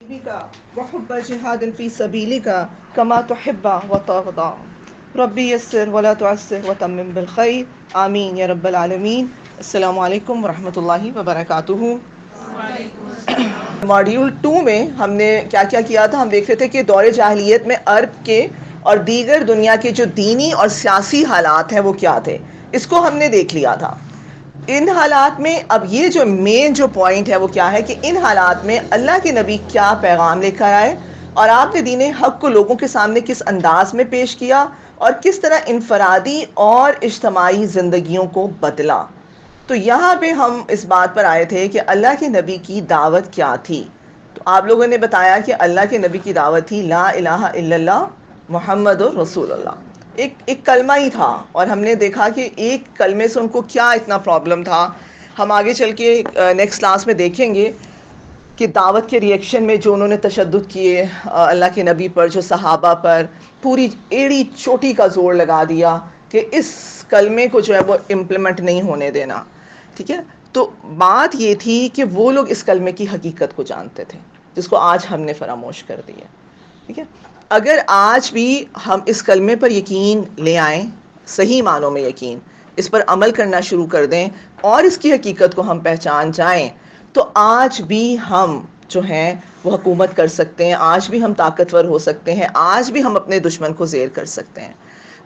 وحب جهاد في سبيلك كما تحب وترضى ربي يسر ولا تعسر وتمم بالخير آمین یا رب العالمین. السلام علیکم ورحمۃ اللہ وبرکاتہ. ماڈیول 2 میں ہم نے کیا کیا تھا؟ ہم دیکھ رہے تھے کہ دور جاہلیت میں عرب کے اور دیگر دنیا کے جو دینی اور سیاسی حالات ہیں وہ کیا تھے، اس کو ہم نے دیکھ لیا تھا. ان حالات میں اب یہ جو مین جو پوائنٹ ہے وہ کیا ہے کہ ان حالات میں اللہ کے نبی کیا پیغام لے کر آئے اور آپ نے دین حق کو لوگوں کے سامنے کس انداز میں پیش کیا اور کس طرح انفرادی اور اجتماعی زندگیوں کو بدلا. تو یہاں پہ ہم اس بات پر آئے تھے کہ اللہ کے نبی کی دعوت کیا تھی. تو آپ لوگوں نے بتایا کہ اللہ کے نبی کی دعوت تھی لا الہ الا اللہ محمد رسول اللہ. ایک کلمہ ہی تھا، اور ہم نے دیکھا کہ ایک کلمے سے ان کو کیا اتنا پرابلم تھا. ہم آگے چل کے نیکسٹ کلاس میں دیکھیں گے کہ دعوت کے ریئیکشن میں جو انہوں نے تشدد کیے اللہ کے نبی پر، جو صحابہ پر پوری ایڑی چوٹی کا زور لگا دیا کہ اس کلمے کو جو ہے وہ امپلیمنٹ نہیں ہونے دینا. ٹھیک ہے، تو بات یہ تھی کہ وہ لوگ اس کلمے کی حقیقت کو جانتے تھے جس کو آج ہم نے فراموش کر دیا. ٹھیک ہے، اگر آج بھی ہم اس کلمے پر یقین لے آئیں، صحیح معنوں میں یقین، اس پر عمل کرنا شروع کر دیں اور اس کی حقیقت کو ہم پہچان جائیں، تو آج بھی ہم جو ہیں وہ حکومت کر سکتے ہیں، آج بھی ہم طاقتور ہو سکتے ہیں، آج بھی ہم اپنے دشمن کو زیر کر سکتے ہیں.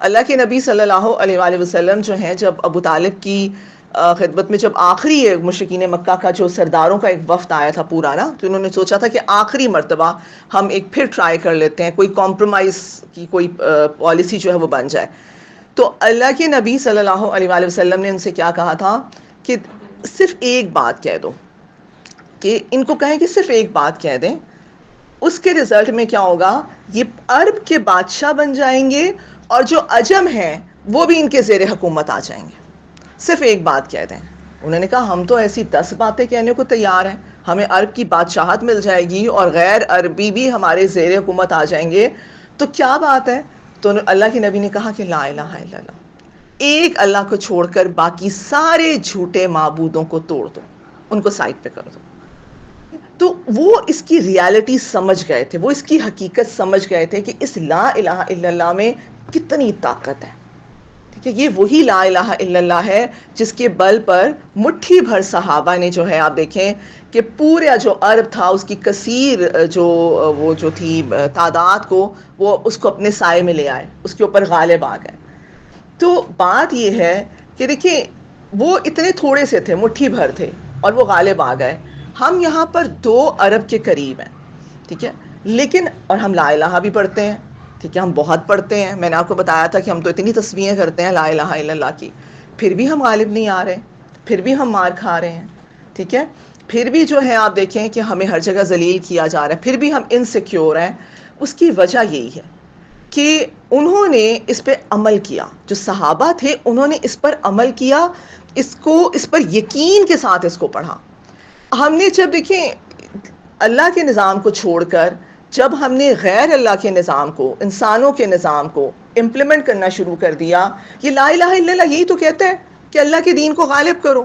اللہ کے نبی صلی اللہ علیہ وآلہ وسلم جو ہیں، جب ابو طالب کی خدمت میں جب آخری مشرکین مکہ کا جو سرداروں کا ایک وفد آیا تھا پورا نا، تو انہوں نے سوچا تھا کہ آخری مرتبہ ہم ایک پھر ٹرائی کر لیتے ہیں، کوئی کمپرومائز کی کوئی پالیسی جو ہے وہ بن جائے. تو اللہ کے نبی صلی اللہ علیہ وآلہ وسلم نے ان سے کیا کہا تھا کہ صرف ایک بات کہہ دو، کہ ان کو کہیں کہ صرف ایک بات کہہ دیں، اس کے رزلٹ میں کیا ہوگا، یہ عرب کے بادشاہ بن جائیں گے اور جو عجم ہیں وہ بھی ان کے زیر حکومت آ جائیں گے. صرف ایک بات کہہ دیں. انہوں نے کہا ہم تو ایسی 10 باتیں کہنے کو تیار ہیں، ہمیں عرب کی بادشاہت مل جائے گی اور غیر عربی بھی ہمارے زیر حکومت آ جائیں گے، تو کیا بات ہے؟ تو اللہ کے نبی نے کہا کہ لا الہ الا اللہ، ایک اللہ کو چھوڑ کر باقی سارے جھوٹے معبودوں کو توڑ دو، ان کو سائڈ پہ کر دو. تو وہ اس کی ریالٹی سمجھ گئے تھے، وہ اس کی حقیقت سمجھ گئے تھے کہ اس لا الہ الا اللہ میں کتنی طاقت ہے. ٹھیک ہے، یہ وہی لا الہ الا اللہ ہے جس کے بل پر مٹھی بھر صحابہ نے جو ہے، آپ دیکھیں کہ پورا جو عرب تھا اس کی کثیر جو تھی تعداد کو، وہ اس کو اپنے سائے میں لے آئے، اس کے اوپر غالب آ گئے. تو بات یہ ہے کہ دیکھیں وہ اتنے تھوڑے سے تھے، مٹھی بھر تھے، اور وہ غالب آ گئے. ہم یہاں پر 2 ارب کے قریب ہیں. ٹھیک ہے، لیکن اور ہم لا الہ بھی پڑھتے ہیں. ٹھیک ہے، ہم بہت پڑھتے ہیں. میں نے آپ کو بتایا تھا کہ ہم تو اتنی تسبیحیں کرتے ہیں لا الہ الا اللہ کی، پھر بھی ہم غالب نہیں آ رہے، پھر بھی ہم مار کھا رہے ہیں. ٹھیک ہے، پھر بھی جو ہے آپ دیکھیں کہ ہمیں ہر جگہ ذلیل کیا جا رہا ہے، پھر بھی ہم انسیکیور ہیں. اس کی وجہ یہی ہے کہ انہوں نے اس پہ عمل کیا، جو صحابہ تھے انہوں نے اس پر عمل کیا، اس پر یقین کے ساتھ اس کو پڑھا. ہم نے جب دیکھیں اللہ کے نظام کو چھوڑ کر جب ہم نے غیر اللہ کے نظام کو، انسانوں کے نظام کو امپلیمنٹ کرنا شروع کر دیا، یہ لا الہ الا اللہ یہی تو کہتا ہے کہ اللہ کے دین کو غالب کرو.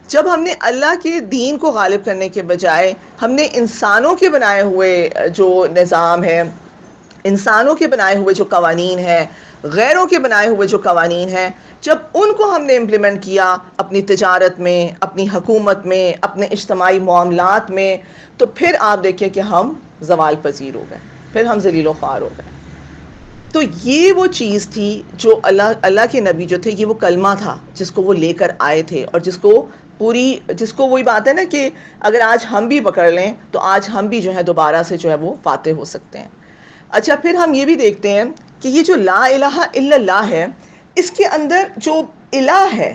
جب ہم نے اللہ کے دین کو غالب کرنے کے بجائے ہم نے انسانوں کے بنائے ہوئے جو نظام ہے، انسانوں کے بنائے ہوئے جو قوانین ہیں، غیروں کے بنائے ہوئے جو قوانین ہیں، جب ان کو ہم نے امپلیمنٹ کیا اپنی تجارت میں، اپنی حکومت میں، اپنے اجتماعی معاملات میں، تو پھر آپ دیکھیں کہ ہم زوال پذیر ہو گئے، پھر ہم ذلیل و خوار ہو گئے. تو یہ وہ چیز تھی جو اللہ کے نبی جو تھے، یہ وہ کلمہ تھا جس کو وہ لے کر آئے تھے، اور جس کو وہی بات ہے نا کہ اگر آج ہم بھی پکڑ لیں تو آج ہم بھی جو ہے دوبارہ سے جو ہے وہ فاتح ہو سکتے ہیں. اچھا، پھر ہم یہ بھی دیکھتے ہیں کہ یہ جو لا الہ الا اللہ ہے، اس کے اندر جو الہ ہے،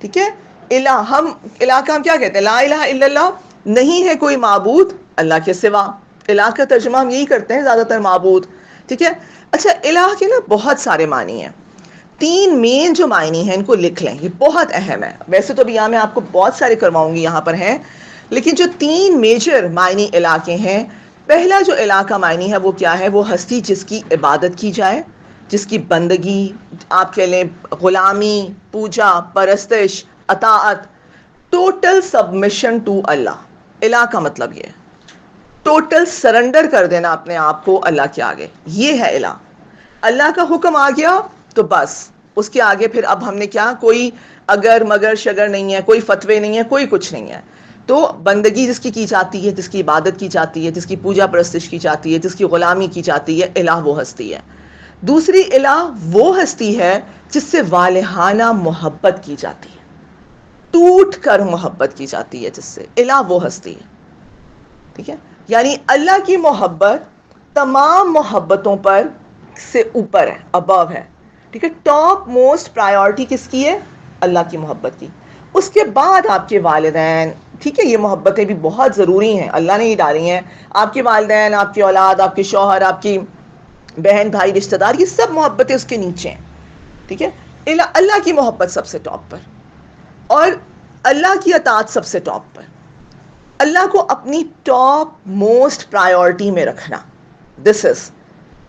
ٹھیک ہے، الہ کا ہم کیا کہتے ہیں؟ لا الہ الا اللہ، نہیں ہے کوئی معبود اللہ کے سوا. الہ کا ترجمہ ہم یہی کرتے ہیں زیادہ تر، معبود. ٹھیک ہے. اچھا، الہ کے نا بہت سارے معنی ہیں. 3 مین جو معنی ہیں ان کو لکھ لیں، یہ بہت اہم ہے. ویسے تو ابھی یہاں میں آپ کو بہت سارے کرواؤں گی، یہاں پر ہیں، لیکن جو 3 میجر معنی الہ کے ہیں، پہلا جو الہ کا معنی ہے وہ کیا ہے؟ وہ ہستی جس کی عبادت کی جائے، جس کی بندگی، آپ کہہ لیں غلامی، پوجا، پرستش، اطاعت، ٹوٹل سبمیشن ٹو اللہ. الہ کا مطلب یہ ہے. ٹوٹل سرنڈر کر دینا اپنے آپ کو اللہ کے آگے. یہ ہے الہ. اللہ کا حکم آ گیا تو بس اس کے آگے پھر اب ہم نے کیا, کوئی اگر مگر شگر نہیں ہے, کوئی فتوے نہیں ہے, کوئی کچھ نہیں ہے. تو بندگی جس کی جاتی ہے, جس کی عبادت کی جاتی ہے, جس کی پوجا پرستش کی جاتی ہے, جس کی غلامی کی جاتی ہے, الہ وہ ہستی ہے. دوسری الہ وہ ہستی ہے جس سے والہانہ محبت کی جاتی ہے, ٹوٹ کر محبت کی جاتی ہے, جس سے الہ وہ ہستی ہے. ٹھیک ہے, یعنی اللہ کی محبت تمام محبتوں پر سے اوپر ہے, ابو ہے. ٹھیک ہے, ٹاپ موسٹ پرائیورٹی کس کی ہے؟ اللہ کی محبت کی. اس کے بعد آپ کے والدین. ٹھیک ہے, یہ محبتیں بھی بہت ضروری ہیں, اللہ نے ہی ڈالی ہیں. آپ کے والدین, آپ کی اولاد, آپ کے شوہر, آپ کی بہن بھائی رشتہ دار, یہ سب محبتیں اس کے نیچے ہیں. ٹھیک ہے, اللہ کی محبت سب سے ٹاپ پر, اور اللہ کی اطاعت سب سے ٹاپ پر. اللہ کو اپنی ٹاپ موسٹ پرائیورٹی میں رکھنا, دس از.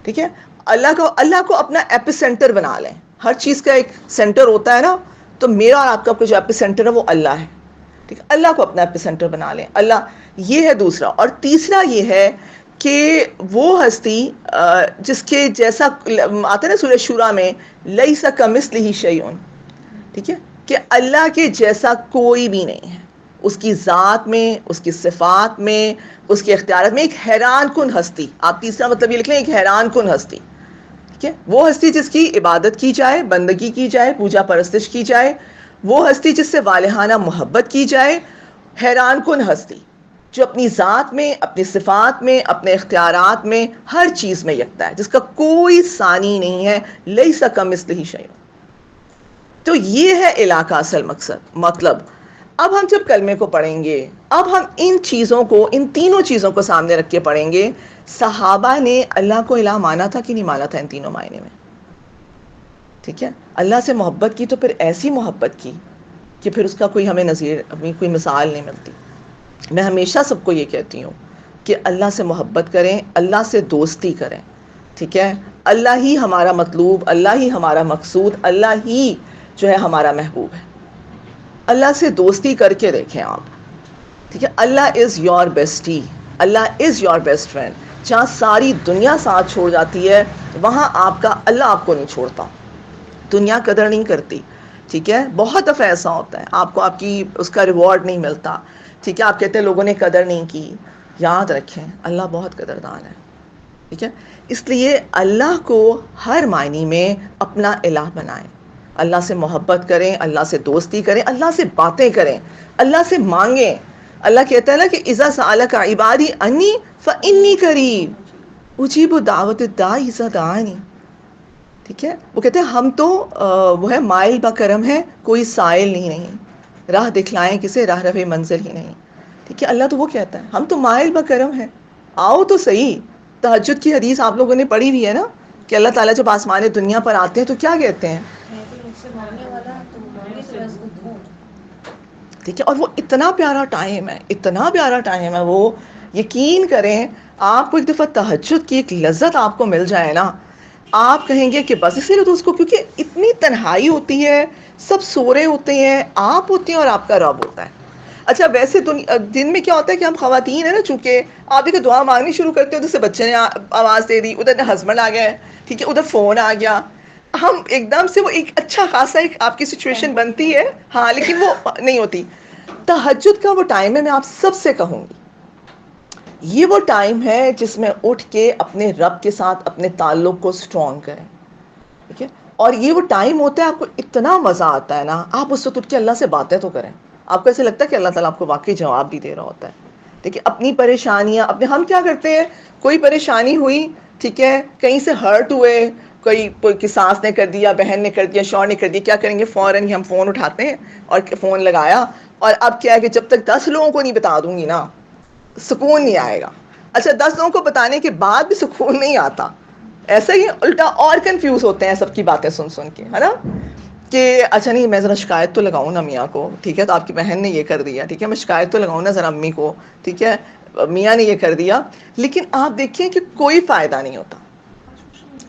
ٹھیک ہے, اللہ کو اپنا ایپی سینٹر بنا لیں. ہر چیز کا ایک سینٹر ہوتا ہے نا, تو میرا اور آپ کا جو ایپی سینٹر ہے وہ اللہ ہے. ٹھیک ہے, اللہ کو اپنا ایپی سینٹر بنا لیں. اللہ, یہ ہے دوسرا. اور تیسرا یہ ہے کہ وہ ہستی جس کے جیسا آتا ہے نا سورہ شورا میں, لیس کمثلہ شیء. ٹھیک ہے, کہ اللہ کے جیسا کوئی بھی نہیں ہے, اس کی ذات میں, اس کی صفات میں, اس کے اختیارات میں. ایک حیران کن ہستی. آپ تیسرا مطلب یہ لکھ لیں, ایک حیران کن ہستی. ٹھیک ہے, وہ ہستی جس کی عبادت کی جائے, بندگی کی جائے, پوجا پرستش کی جائے. وہ ہستی جس سے والہانہ محبت کی جائے. حیران کن ہستی جو اپنی ذات میں, اپنی صفات میں, اپنے اختیارات میں, ہر چیز میں یکتا ہے, جس کا کوئی ثانی نہیں ہے. لیس کمثلہ شیء. تو یہ ہے الہ کا اصل مطلب. اب ہم جب کلمے کو پڑھیں گے, اب ہم ان چیزوں کو, ان تینوں چیزوں کو سامنے رکھ کے پڑھیں گے. صحابہ نے اللہ کو الہ مانا تھا کہ نہیں مانا تھا ان تینوں معنی میں؟ ٹھیک ہے, اللہ سے محبت کی تو پھر ایسی محبت کی کہ پھر اس کا کوئی ہمیں نظیر, کوئی مثال نہیں ملتی. میں ہمیشہ سب کو یہ کہتی ہوں کہ اللہ سے محبت کریں, اللہ سے دوستی کریں. ٹھیک ہے, اللہ ہی ہمارا مطلوب, اللہ ہی ہمارا مقصود, اللہ ہی جو ہے ہمارا محبوب ہے. اللہ سے دوستی کر کے دیکھیں آپ. ٹھیک ہے, Allah is your bestie, Allah is your best friend. جہاں ساری دنیا ساتھ چھوڑ جاتی ہے, وہاں آپ کا اللہ آپ کو نہیں چھوڑتا. دنیا قدر نہیں کرتی. ٹھیک ہے, بہت دفعہ ایسا ہوتا ہے, آپ کو آپ کی اس کا ریوارڈ نہیں ملتا. ٹھیک ہے, آپ کہتے ہیں لوگوں نے قدر نہیں کی. یاد رکھیں اللہ بہت قدردان ہے. ٹھیک ہے, اس لیے اللہ کو ہر معنی میں اپنا الہ بنائیں. اللہ سے محبت کریں, اللہ سے دوستی کریں, اللہ سے باتیں کریں, اللہ سے مانگیں. اللہ کہتا ہے نا کہ اذا سألک عبادی انی فانی قریب اجیب دعوت الداعی اذا دعانی. ٹھیک ہے, وہ کہتے ہیں ہم تو وہ ہے مائل بکرم ہے, کوئی سائل نہیں, راہ دکھلائیں کسے, راہ رہے منزل ہی نہیں. ٹھیک ہے, اللہ تو وہ کہتا ہے ہم تو مائل بکرم ہیں, آؤ تو صحیح. تہجد کی حدیث آپ لوگوں نے پڑھی ہوئی ہے نا, کہ اللہ تعالیٰ جب آسمان دنیا پر آتے ہیں تو کیا کہتے ہیں؟ ٹھیک ہے, اور وہ اتنا پیارا ٹائم ہے, اتنا پیارا ٹائم ہے وہ. یقین کریں, آپ کو ایک دفعہ تہجد کی ایک لذت آپ کو مل جائے نا, آپ کہیں گے کہ بس. اسی لیے تو اس کو, کیونکہ اتنی تنہائی ہوتی ہے, سب سو رہے ہوتے ہیں, آپ ہوتے ہیں اور آپ کا رب ہوتا ہے. اچھا ویسے دن میں کیا ہوتا ہے کہ ہم خواتین ہیں نا, چونکہ آپ دیکھو دعا مانگنی شروع کرتے ہو, جیسے بچے نے آواز دے دی, ادھر ہسبینڈ آ گیا ہے, ٹھیک ہے, ادھر فون آ گیا, ہم ایک دم سے وہ ایک اچھا خاصا ایک آپ کی سچویشن بنتی ہے. ہاں, لیکن وہ نہیں ہوتی. تہجد کا وہ ٹائم ہے, میں آپ سب سے کہوں گی یہ وہ ٹائم ہے جس میں اٹھ کے اپنے رب کے ساتھ اپنے تعلق کو سٹرونگ کریں. ٹھیک ہے, اور یہ وہ ٹائم ہوتا ہے, آپ کو اتنا مزہ آتا ہے نا, آپ اس وقت اٹھ کے اللہ سے باتیں تو کریں. آپ کو ایسے لگتا ہے کہ اللہ تعالیٰ آپ کو واقعی جواب بھی دے رہا ہوتا ہے. دیکھیں اپنی پریشانیاں اپنے, ہم کیا کرتے ہیں, کوئی پریشانی ہوئی, ٹھیک ہے, کہیں سے ہرٹ ہوئے, کوئی ساس نے کر دیا, بہن نے کر دیا, شوہر نے کر دیا, کیا کریں گے, فوراً ہی ہم فون اٹھاتے ہیں اور فون لگایا. اور اب کیا ہے کہ جب تک 10 لوگوں کو نہیں بتا دوں گی نا, سکون نہیں آئے گا. اچھا 10 لوگوں کو بتانے کے بعد بھی سکون نہیں آتا, ایسا ہی الٹا اور کنفیوز ہوتے ہیں سب کی باتیں سن کے, ہے نا, کہ اچھا نہیں میں ذرا شکایت تو لگاؤں نا میاں کو, ٹھیک ہے, تو آپ کی بہن نے یہ کر دیا, ٹھیک ہے, میں شکایت تو لگاؤں نا ذرا امی کو, ٹھیک ہے, میاں نے یہ کر دیا. لیکن آپ دیکھیں کہ کوئی فائدہ نہیں ہوتا.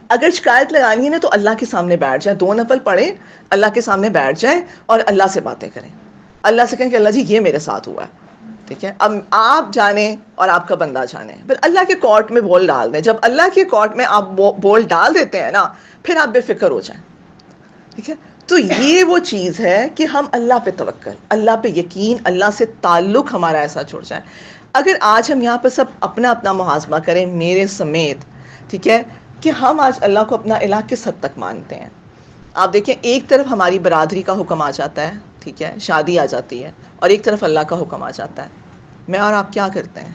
اگر شکایت لگانی ہے نا تو اللہ کے سامنے بیٹھ جائیں, 2 نفل پڑھیں, اللہ کے سامنے بیٹھ جائیں اور اللہ سے باتیں کریں. اللہ سے کہیں کہ اللہ جی یہ میرے ساتھ ہوا ہے. ٹھیک ہے، اب آپ جانیں اور آپ کا بندہ جانے، پھر اللہ کے کورٹ میں بول ڈال دیں. جب اللہ کے کورٹ میں آپ بول ڈال دیتے ہیں نا، پھر آپ بے فکر ہو جائیں. ٹھیک ہے، تو یہ وہ چیز ہے کہ ہم اللہ پہ توکل، اللہ پہ یقین، اللہ سے تعلق ہمارا ایسا جڑ جائے. اگر آج ہم یہاں پہ سب اپنا اپنا محاسبہ کریں میرے سمیت، ٹھیک ہے، کہ ہم آج اللہ کو اپنا الہ کس حد تک مانتے ہیں. آپ دیکھیں، ایک طرف ہماری برادری کا حکم آ جاتا ہے، ٹھیک ہے، شادی آ جاتی ہے، اور ایک طرف اللہ کا حکم آ جاتا ہے. میں اور آپ کیا کرتے ہیں؟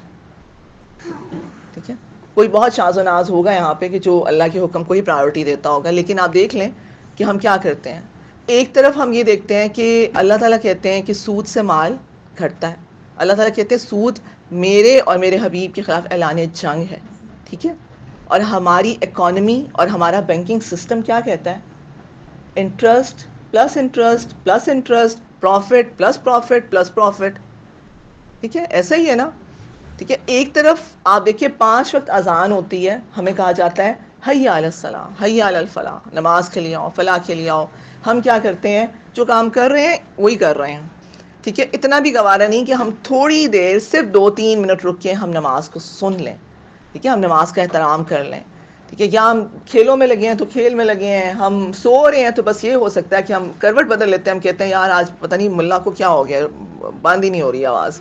ٹھیک ہے، کوئی بہت شاذ و ناز ہوگا یہاں پہ کہ جو اللہ کے حکم کو ہی پرائیورٹی دیتا ہوگا، لیکن آپ دیکھ لیں کہ ہم کیا کرتے ہیں. ایک طرف ہم یہ دیکھتے ہیں کہ اللہ تعالیٰ کہتے ہیں کہ سود سے مال گھٹتا ہے. اللہ تعالیٰ کہتے ہیں سود میرے اور میرے حبیب کے خلاف اعلان جنگ ہے. ٹھیک ہے، اور ہماری اکانومی اور ہمارا بینکنگ سسٹم کیا کہتا ہے؟ Interest plus interest plus interest, profit plus profit plus profit. ٹھیک ہے، ایسا ہی ہے نا. ٹھیک ہے، ایک طرف آپ دیکھیے 5 وقت اذان ہوتی ہے، ہمیں کہا جاتا ہے حی علی الصلاۃ حی علی الفلاح، نماز کے لیے آؤ، فلاح کے لیے آؤ. ہم کیا کرتے ہیں؟ جو کام کر رہے ہیں وہی کر رہے ہیں. ٹھیک ہے، اتنا بھی گوارا نہیں کہ ہم تھوڑی دیر صرف 2-3 منٹ رک کے ہم نماز کو سن لیں. ٹھیک ہے، ہم نماز کا احترام کر لیں. ٹھیک ہے، یا ہم کھیلوں میں لگے ہیں تو کھیل میں لگے ہیں، ہم سو رہے ہیں تو بس یہ ہو سکتا ہے کہ ہم کروٹ بدل لیتے ہیں، ہم کہتے ہیں یار آج پتہ نہیں ملا کو کیا ہو گیا، بند ہی نہیں ہو رہی آواز.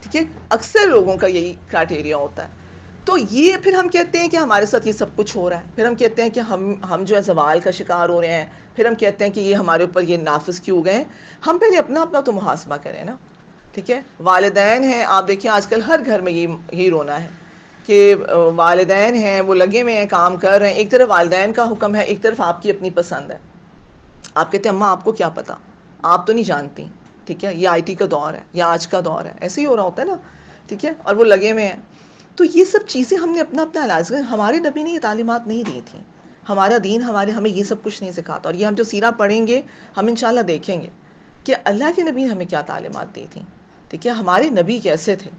ٹھیک ہے، اکثر لوگوں کا یہی کرائٹیریا ہوتا ہے. تو یہ پھر ہم کہتے ہیں کہ ہمارے ساتھ یہ سب کچھ ہو رہا ہے. پھر ہم کہتے ہیں کہ ہم جو ہے زوال کا شکار ہو رہے ہیں. پھر ہم کہتے ہیں کہ یہ ہمارے اوپر یہ نافذ کیوں گئے. ہم پہلے اپنا اپنا تو محاسبہ کریں نا. ٹھیک ہے، والدین ہیں، آپ دیکھیں آج کل ہر گھر میں یہی رونا ہے کہ والدین ہیں وہ لگے ہوئے ہیں، کام کر رہے ہیں. ایک طرف والدین کا حکم ہے، ایک طرف آپ کی اپنی پسند ہے. آپ کہتے ہیں اماں آپ کو کیا پتا، آپ تو نہیں جانتی. ٹھیک ہے، یہ آئی ٹی کا دور ہے، یہ آج کا دور ہے، ایسے ہی ہو رہا ہوتا ہے نا. ٹھیک ہے، اور وہ لگے ہوئے ہیں. تو یہ سب چیزیں ہم نے اپنا اپنا علاج کر. ہمارے نبی نے یہ تعلیمات نہیں دی تھیں. ہمارا دین ہمیں یہ سب کچھ نہیں سکھاتا. اور یہ ہم جو سیرہ پڑھیں گے ہم انشاءاللہ دیکھیں گے کہ اللہ کے نبی نے ہمیں کیا تعلیمات دی تھیں. ٹھیک ہے، ہمارے نبی کیسے تھے.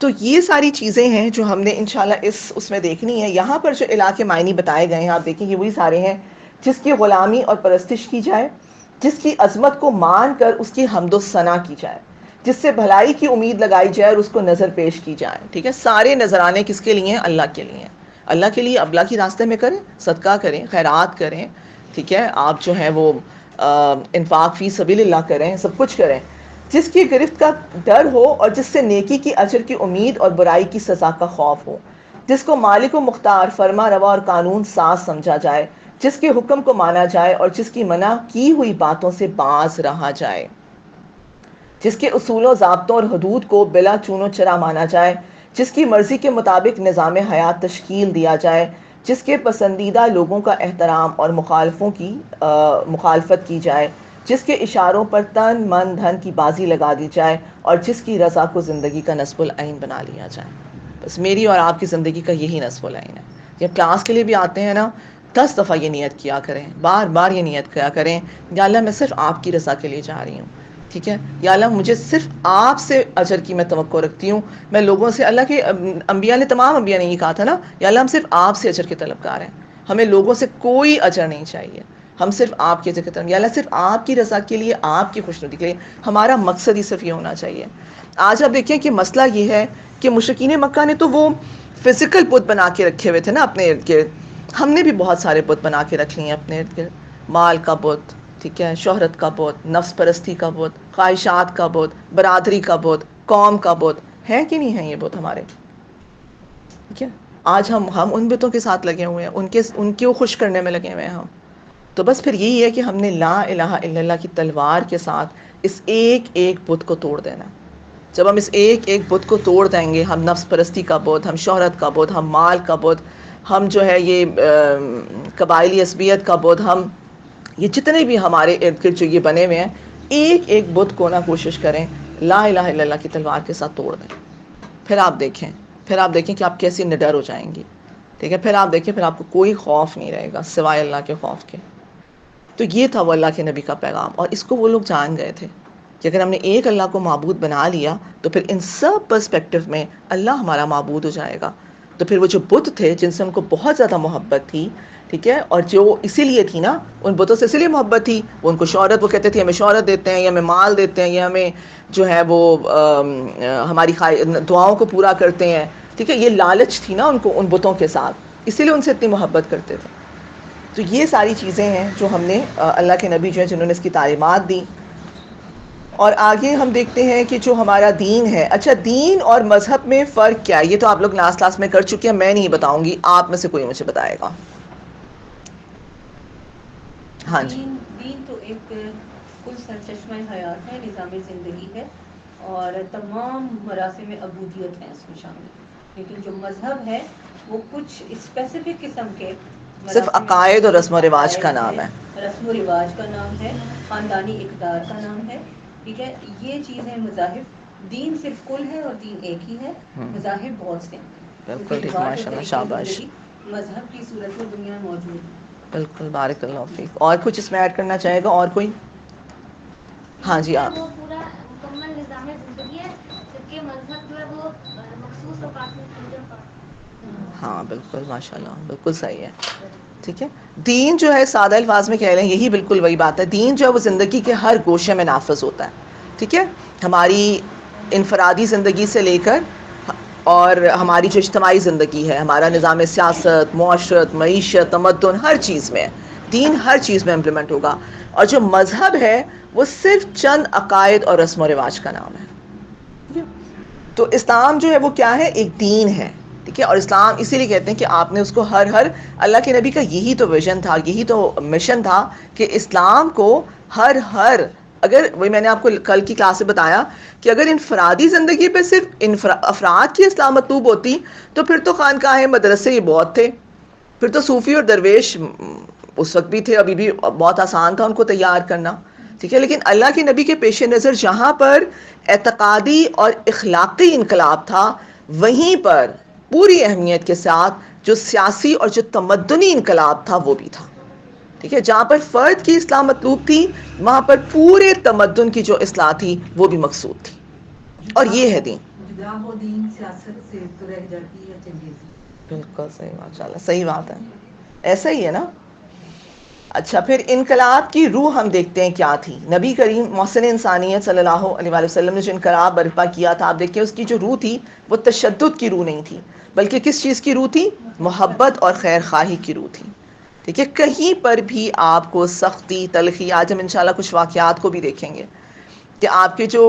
تو یہ ساری چیزیں ہیں جو ہم نے انشاءاللہ اس میں دیکھنی ہے. یہاں پر جو الہ کے معنی بتائے گئے ہیں آپ دیکھیں، یہ وہی سارے ہیں جس کی غلامی اور پرستش کی جائے، جس کی عظمت کو مان کر اس کی حمد و ثنا کی جائے، جس سے بھلائی کی امید لگائی جائے اور اس کو نظر پیش کی جائے. ٹھیک ہے، سارے نذرانے کس کے لیے ہیں؟ اللہ کے لیے ہیں. اللہ کے لیے، اب اللہ کے راستے میں کریں، صدقہ کریں، خیرات کریں. ٹھیک ہے، آپ جو ہے وہ انفاق فی سبیل اللہ کریں، سب کچھ کریں. جس کی گرفت کا ڈر ہو اور جس سے نیکی کی اجر کی امید اور برائی کی سزا کا خوف ہو، جس کو مالک و مختار، فرما روا اور قانون ساز سمجھا جائے، جس کے حکم کو مانا جائے اور جس کی منع کی ہوئی باتوں سے باز رہا جائے، جس کے اصول و ضابطوں اور حدود کو بلا چون و چرا مانا جائے، جس کی مرضی کے مطابق نظام حیات تشکیل دیا جائے، جس کے پسندیدہ لوگوں کا احترام اور مخالفوں کی مخالفت کی جائے، جس کے اشاروں پر تن من دھن کی بازی لگا دی جائے اور جس کی رضا کو زندگی کا نصب العین بنا لیا جائے. بس میری اور آپ کی زندگی کا یہی نصب العین ہے. جب کلاس کے لیے بھی آتے ہیں نا، 10 دفعہ یہ نیت کیا کریں، بار بار یہ نیت کیا کریں، یا اللہ میں صرف آپ کی رضا کے لیے جا رہی ہوں. ٹھیک ہے، یا اللہ مجھے صرف آپ سے اجر کی میں توقع رکھتی ہوں. میں لوگوں سے، اللہ کے انبیاء نے، تمام انبیاء نے یہ کہا تھا نا، یا اللہ ہم صرف آپ سے اجر کے طلبگار ہیں، ہمیں لوگوں سے کوئی اجر نہیں چاہیے، ہم صرف آپ کی اجر کے طلب، یا اللہ صرف آپ کی رضا کے لیے، آپ کی خوشنودی کے لیے. ہمارا مقصد ہی صرف یہ ہونا چاہیے. آج آپ دیکھیں کہ مسئلہ یہ ہے کہ مشرکین مکہ نے تو وہ فزیکل بت بنا کے رکھے ہوئے تھے نا اپنے ارد گرد. ہم نے بھی بہت سارے بت بنا کے رکھ لیے ہیں اپنے ارد گرد. مال کا بت، ٹھیک ہے، شہرت کا بت، نفس پرستی کا بت، خواہشات کا بت، برادری کا بت، قوم کا بت. ہے کہ نہیں ہے یہ بت ہمارے؟ ٹھیک ہے، آج ہم ان بتوں کے ساتھ لگے ہوئے ہیں، ان کو خوش کرنے میں لگے ہوئے ہیں ہم. تو بس پھر یہی ہے کہ ہم نے لا الہ الا اللہ کی تلوار کے ساتھ اس ایک ایک بت کو توڑ دینا. جب ہم اس ایک ایک بت کو توڑ دیں گے، ہم نفس پرستی کا بت، ہم شہرت کا بت، ہم مال کا بت، ہم جو ہے یہ قبائلی عصبیت کا بت، ہم یہ جتنے بھی ہمارے ارد گرد جو یہ بنے ہوئے ہیں، ایک ایک بت کو نہ کوشش کریں لا الہ الا اللہ کی تلوار کے ساتھ توڑ دیں. پھر آپ دیکھیں کہ آپ کیسی نڈر ہو جائیں گی. ٹھیک ہے، پھر آپ دیکھیں، پھر آپ کو کوئی خوف نہیں رہے گا سوائے اللہ کے خوف کے. تو یہ تھا وہ اللہ کے نبی کا پیغام، اور اس کو وہ لوگ جان گئے تھے کہ اگر ہم نے ایک اللہ کو معبود بنا لیا تو پھر ان سب پرسپیکٹو میں اللہ ہمارا معبود ہو جائے گا. تو تو پھر وہ جو بت تھے جن سے ان کو بہت زیادہ محبت تھی، ٹھیک ہے، اور جو اسی لیے تھی نا، ان بتوں سے اسی لیے محبت تھی، وہ ان کو شہرت، وہ کہتے تھے ہمیں شہرت دیتے ہیں، یا ہمیں مال دیتے ہیں، یا ہمیں جو ہے وہ ہماری دعاؤں کو پورا کرتے ہیں، ٹھیک ہے، یہ لالچ تھی نا ان کو ان بتوں کے ساتھ، اسی لیے ان سے اتنی محبت کرتے تھے. تو یہ ساری چیزیں ہیں جو ہم نے اللہ کے نبی جو ہیں جنہوں نے اس کی تعلیمات دی. اور آگے ہم دیکھتے ہیں کہ جو ہمارا دین ہے، اچھا دین اور مذہب میں فرق کیا ہے؟ یہ تو آپ لوگ لاسٹ کلاس میں کر چکے ہیں، میں نہیں بتاؤں گی، آپ میں سے کوئی مجھے بتائے گا. ہاں جی. دین تو ایک کل سرچشمہ حیات ہے، نظام زندگی ہے، اور تمام مراسم عبودیت ہیں اس میں شامل. لیکن جو مذہب ہے وہ کچھ اسپیسیفک قسم کے صرف مراسم عقائد اور رسم عبودیت، و رواج کا عقائد نام ہیں، ہے. رسم و رواج کا نام ہے، خاندانی اقدار کا نام ہے. ٹھیک ہے، یہ چیزیں مذاہب، دین صرف کل ہے اور دین ایک ہی ہے، مذاہب بہت سے ہیں، بالکل کیونکہ ٹھیک، رواج اور ماشاء اللہ، طریقۂ شاباش. زندگی مذہب کی صورت میں دنیا میں موجود ہے. بالکل، بارک اللہ فیک. اور کچھ اس میں ایڈ کرنا چاہے گا اور کوئی؟ ہاں جی آپ. وہ پورا مکمل نظام زندگی ہے، جبکہ مذہب جو ہے وہ مخصوص اوقات میں پوجا پاٹ. ہاں بالکل، ماشاء اللہ، بالکل صحیح ہے. ٹھیک ہے، دین جو ہے سادہ الفاظ میں کہہ لیں، یہی بالکل وہی بات ہے. دین جو ہے وہ زندگی کے ہر گوشے میں نافذ ہوتا ہے. ٹھیک ہے، ہماری انفرادی زندگی سے لے کر اور ہماری جو اجتماعی زندگی ہے، ہمارا نظام سیاست، معاشرت، معیشت، تمدن، ہر چیز میں دین ہر چیز میں امپلیمنٹ ہوگا. اور جو مذہب ہے وہ صرف چند عقائد اور رسم و رواج کا نام ہے. تو اسلام جو ہے وہ کیا ہے؟ ایک دین ہے. ٹھیک ہے، اور اسلام اسی لیے کہتے ہیں کہ آپ نے اس کو ہر اللہ کے نبی کا یہی تو ویژن تھا، یہی تو مشن تھا کہ اسلام کو ہر اگر وہی میں نے آپ کو کل کی کلاس میں بتایا کہ اگر انفرادی زندگی پہ صرف افراد کی اصلاح مطلوب ہوتی تو پھر تو خانقاہیں مدرسے ہی بہت تھے، پھر تو صوفی اور درویش اس وقت بھی تھے، ابھی بھی بہت آسان تھا ان کو تیار کرنا. ٹھیک ہے، لیکن اللہ کے نبی کے پیش نظر جہاں پر اعتقادی اور اخلاقی انقلاب تھا، وہیں پر پوری اہمیت کے ساتھ جو سیاسی اور جو تمدنی انقلاب تھا وہ بھی تھا. ٹھیک ہے، جہاں پر فرد کی اصلاح مطلوب تھی وہاں پر پورے تمدن کی جو اصلاح تھی وہ بھی مقصود تھی. اور یہ ہے دین. جدا وہ دین سیاست سے تو رہ جاتی ہے چلیے. بالکل صحیح، ماشاء اللہ، صحیح بات ہے، ایسا ہی ہے نا. اچھا، پھر انقلاب کی روح ہم دیکھتے ہیں کیا تھی. نبی کریم محسن انسانیت صلی اللہ علیہ وآلہ وسلم نے جو انقلاب برپا کیا تھا، آپ دیکھیں اس کی جو روح تھی وہ تشدد کی روح نہیں تھی، بلکہ کس چیز کی روح تھی؟ محبت اور خیر خواہی کی روح تھی. ٹھیک ہے، کہیں پر بھی آپ کو سختی، تلخی، آج ہم انشاءاللہ کچھ واقعات کو بھی دیکھیں گے کہ آپ کے جو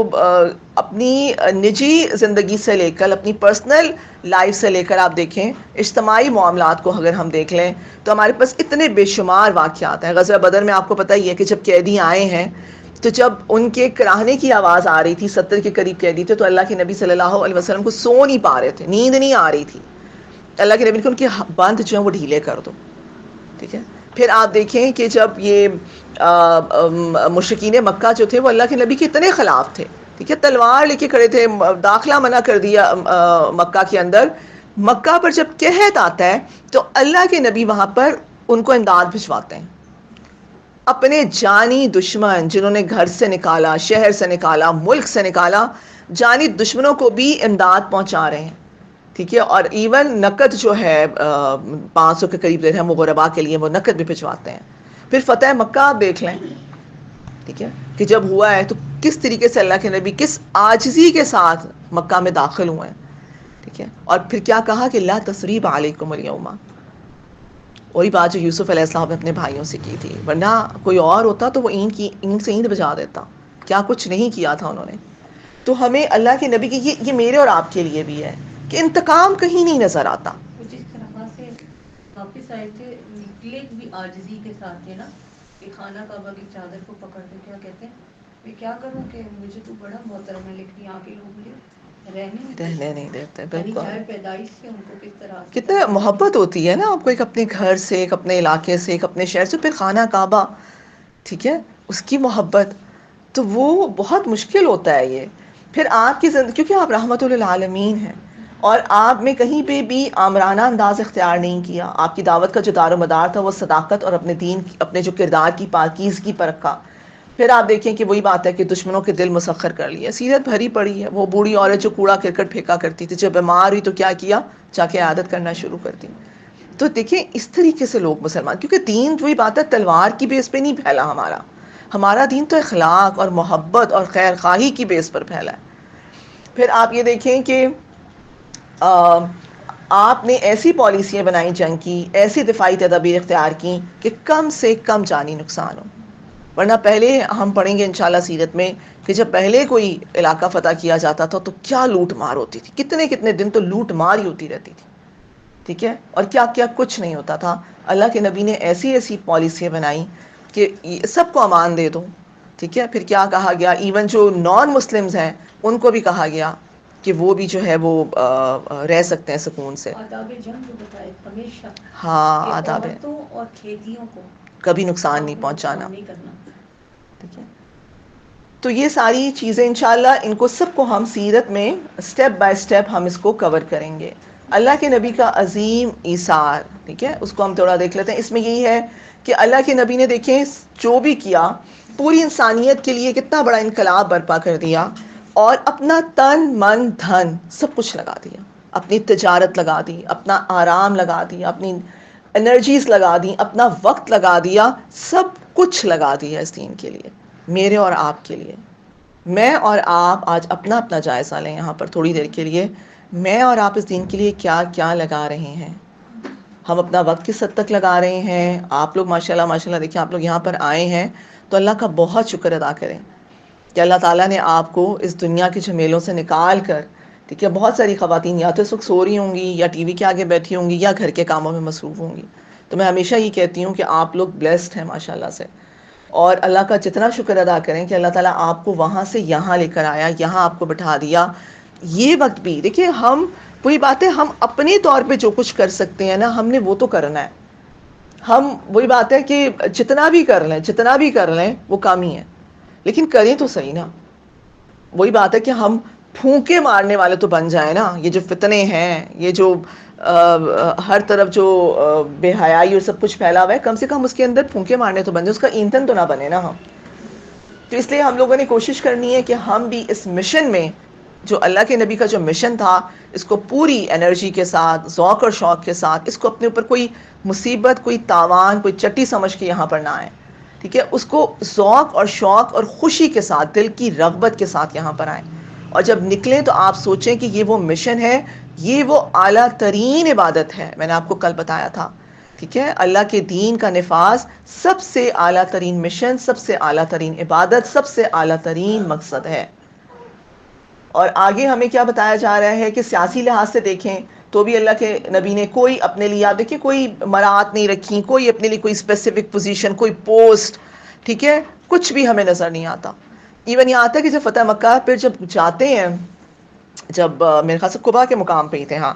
اپنی نجی زندگی سے لے کر اپنی پرسنل لائف سے لے کر آپ دیکھیں، اجتماعی معاملات کو اگر ہم دیکھ لیں تو ہمارے پاس اتنے بے شمار واقعات ہیں. غزوہ بدر میں آپ کو پتہ ہی ہے کہ جب قیدی آئے ہیں تو جب ان کے کراہنے کی آواز آ رہی تھی، 70 کے قریب قیدی تھے، تو اللہ کے نبی صلی اللہ علیہ وسلم کو سو نہیں پا رہے تھے، نیند نہیں آ رہی تھی. اللہ کے نبی کو ان کے بند جو ہیں وہ ڈھیلے کر دو. ٹھیک ہے، پھر آپ دیکھیں کہ جب یہ مشرکین مکہ جو تھے وہ اللہ کے نبی کے اتنے خلاف تھے، ٹھیک ہے، تلوار لے کے کھڑے تھے، داخلہ منع کر دیا مکہ کے اندر. مکہ پر جب قحط آتا ہے تو اللہ کے نبی وہاں پر ان کو امداد بھجواتے ہیں. اپنے جانی دشمن جنہوں نے گھر سے نکالا، شہر سے نکالا، ملک سے نکالا، جانی دشمنوں کو بھی امداد پہنچا رہے ہیں. ٹھیک ہے، اور ایون نقد جو ہے 500 کے قریب درہم وہ غربا کے لیے وہ نقد بھی بھجواتے ہیں. پھر فتح مکہ آپ دیکھ لیں، ٹھیک ہے، کہ جب ہوا ہے تو کس طریقے سے اللہ کے نبی کس عاجزی کے ساتھ مکہ میں داخل ہوئے ہیں. ٹھیک ہے، اور پھر کیا کہا کہ لا تثریب علیکم اليوم، وہی بات جو یوسف علیہ السلام نے اپنے بھائیوں سے کی تھی، ورنہ کوئی اور ہوتا تو وہ اینٹ سے اینٹ بجا دیتا. کیا کچھ نہیں کیا تھا انہوں نے. تو ہمیں اللہ کے نبی کی یہ میرے اور آپ کے لیے بھی ہے کہ انتقام کہیں نہیں نظر آتا. وہ جس طرح سے واپس آئے تھے نکلے بھی عاجزی کے ساتھ تھے نا، کہ خانہ کعبہ کی چادر کو پکڑ کے کیا کہتے ہیں، میں کیا کروں کہ مجھے تو بڑا محترم ہے لیکن یہاں کے لوگ مجھے رہنے نہیں دیتے. یعنی بالکل، خیر پیدائش سے ان کو کس طرح سے کتنا محبت ہوتی ہے نا آپ کو ایک اپنے گھر سے، ایک اپنے علاقے سے، ایک اپنے شہر سے، پھر خانہ کعبہ، ٹھیک ہے، اس کی محبت تو وہ بہت مشکل ہوتا ہے. یہ پھر آپ کی زندگی، کیونکہ آپ رحمت للعالمین ہیں اور آپ میں کہیں پہ بھی آمرانہ انداز اختیار نہیں کیا. آپ کی دعوت کا جو دار و مدار تھا وہ صداقت اور اپنے دین، اپنے جو کردار کی پاکیزگی پر رکھا. پھر آپ دیکھیں کہ وہی بات ہے کہ دشمنوں کے دل مسخر کر لیے. سیرت بھری پڑی ہے، وہ بوڑھی عورت جو کوڑا کرکٹ پھینکا کرتی تھی، جب بیمار ہوئی تو کیا کیا؟ جا کے عادت کرنا شروع کر دی. تو دیکھیں اس طریقے سے لوگ مسلمان, کیونکہ دین وہی بات ہے تلوار کی بیس پہ نہیں پھیلا ہمارا دین تو اخلاق اور محبت اور خیر خواہی کی بیس پر پھیلا ہے. پھر آپ یہ دیکھیں کہ آپ نے ایسی پالیسیاں بنائی جنگ کی, ایسی دفاعی تدابیر اختیار کی کہ کم سے کم جانی نقصان ہو. ورنہ پہلے ہم پڑھیں گے انشاءاللہ سیرت میں کہ جب پہلے کوئی علاقہ فتح کیا جاتا تھا تو کیا لوٹ مار ہوتی تھی, کتنے کتنے دن تو لوٹ مار ہی ہوتی رہتی تھی, ٹھیک ہے, اور کیا کیا کچھ نہیں ہوتا تھا. اللہ کے نبی نے ایسی ایسی پالیسیاں بنائی کہ سب کو امان دے دو, ٹھیک ہے. پھر کیا کہا گیا, ایون جو نان مسلمز ہیں ان کو بھی کہا گیا کہ وہ بھی جو ہے وہ رہ سکتے ہیں سکون سے. آداب جنگ جو بتائے ہمیشہ ہاں کہ آداب ہے, عورتوں اور کھیتیوں کو کبھی نقصان نہیں آپ پہنچانا, نقصان نہیں کرنا. ٹھیک ہے. تو یہ ساری چیزیں انشاءاللہ ان کو سب کو ہم سیرت میں سٹیپ بائی سٹیپ ہم اس کو کور کریں گے. اللہ کے نبی کا عظیم ایثار, ٹھیک ہے, اس کو ہم تھوڑا دیکھ لیتے ہیں. اس میں یہی ہے کہ اللہ کے نبی نے دیکھیں جو بھی کیا پوری انسانیت کے لیے کتنا بڑا انقلاب برپا کر دیا, اور اپنا تن من دھن سب کچھ لگا دیا, اپنی تجارت لگا دی, اپنا آرام لگا دیا, اپنی انرجیز لگا دی, اپنا وقت لگا دیا, سب کچھ لگا دیا اس دین کے لیے, میرے اور آپ کے لیے. میں اور آپ آج اپنا اپنا جائزہ لیں یہاں پر تھوڑی دیر کے لیے. میں اور آپ اس دین کے لیے کیا کیا لگا رہے ہیں. ہم اپنا وقت کس حد تک لگا رہے ہیں. آپ لوگ ماشاءاللہ دیکھیں آپ لوگ یہاں پر آئے ہیں تو اللہ کا بہت شکر ادا کریں کہ اللہ تعالیٰ نے آپ کو اس دنیا کے جھمیلوں سے نکال کر, ٹھیک ہے. بہت ساری خواتین یا تو اس وقت سو رہی ہوں گی, یا ٹی وی کے آگے بیٹھی ہوں گی, یا گھر کے کاموں میں مصروف ہوں گی. تو میں ہمیشہ یہ کہتی ہوں کہ آپ لوگ بلیسڈ ہیں ماشاءاللہ سے, اور اللہ کا جتنا شکر ادا کریں کہ اللہ تعالیٰ آپ کو وہاں سے یہاں لے کر آیا, یہاں آپ کو بٹھا دیا. یہ وقت بھی دیکھیں, ہم وہی بات ہے, ہم اپنے طور پہ جو کچھ کر سکتے ہیں نا ہم نے وہ تو کرنا ہے. ہم وہی بات ہے کہ جتنا بھی کر لیں وہ کام ہی ہے, لیکن کریں تو صحیح نا. وہی بات ہے کہ ہم پھونکے مارنے والے تو بن جائیں نا. یہ جو فتنے ہیں, یہ جو ہر طرف جو بے حیائی اور سب کچھ پھیلا ہوا ہے, کم سے کم اس کے اندر پھونکے مارنے تو بن جائے, اس کا ایندھن تو نہ بنے نا ہم. تو اس لیے ہم لوگوں نے کوشش کرنی ہے کہ ہم بھی اس مشن میں, جو اللہ کے نبی کا جو مشن تھا, اس کو پوری انرجی کے ساتھ, ذوق اور شوق کے ساتھ, اس کو اپنے اوپر کوئی مصیبت, کوئی تاوان, کوئی چٹی سمجھ کے یہاں پر نہ آئیں, ٹھیک ہے. اس کو ذوق اور شوق اور خوشی کے ساتھ, دل کی رغبت کے ساتھ یہاں پر آئیں. اور جب نکلیں تو آپ سوچیں کہ یہ وہ مشن ہے, یہ وہ اعلیٰ ترین عبادت ہے. میں نے آپ کو کل بتایا تھا, ٹھیک ہے. اللہ کے دین کا نفاذ سب سے اعلیٰ ترین مشن, سب سے اعلیٰ ترین عبادت, سب سے اعلیٰ ترین مقصد ہے. اور آگے ہمیں کیا بتایا جا رہا ہے کہ سیاسی لحاظ سے دیکھیں تو بھی اللہ کے نبی نے کوئی اپنے لیے, آپ دیکھیں, کوئی مراعات نہیں رکھی, کوئی اپنے لیے کوئی اسپیسیفک پوزیشن, کوئی پوسٹ, ٹھیک ہے, کچھ بھی ہمیں نظر نہیں آتا. ایون یہ آتا ہے کہ جب فتح مکہ پھر جب جاتے ہیں, جب میرے خیال سے قبا کے مقام پہ ہی تھے, ہاں,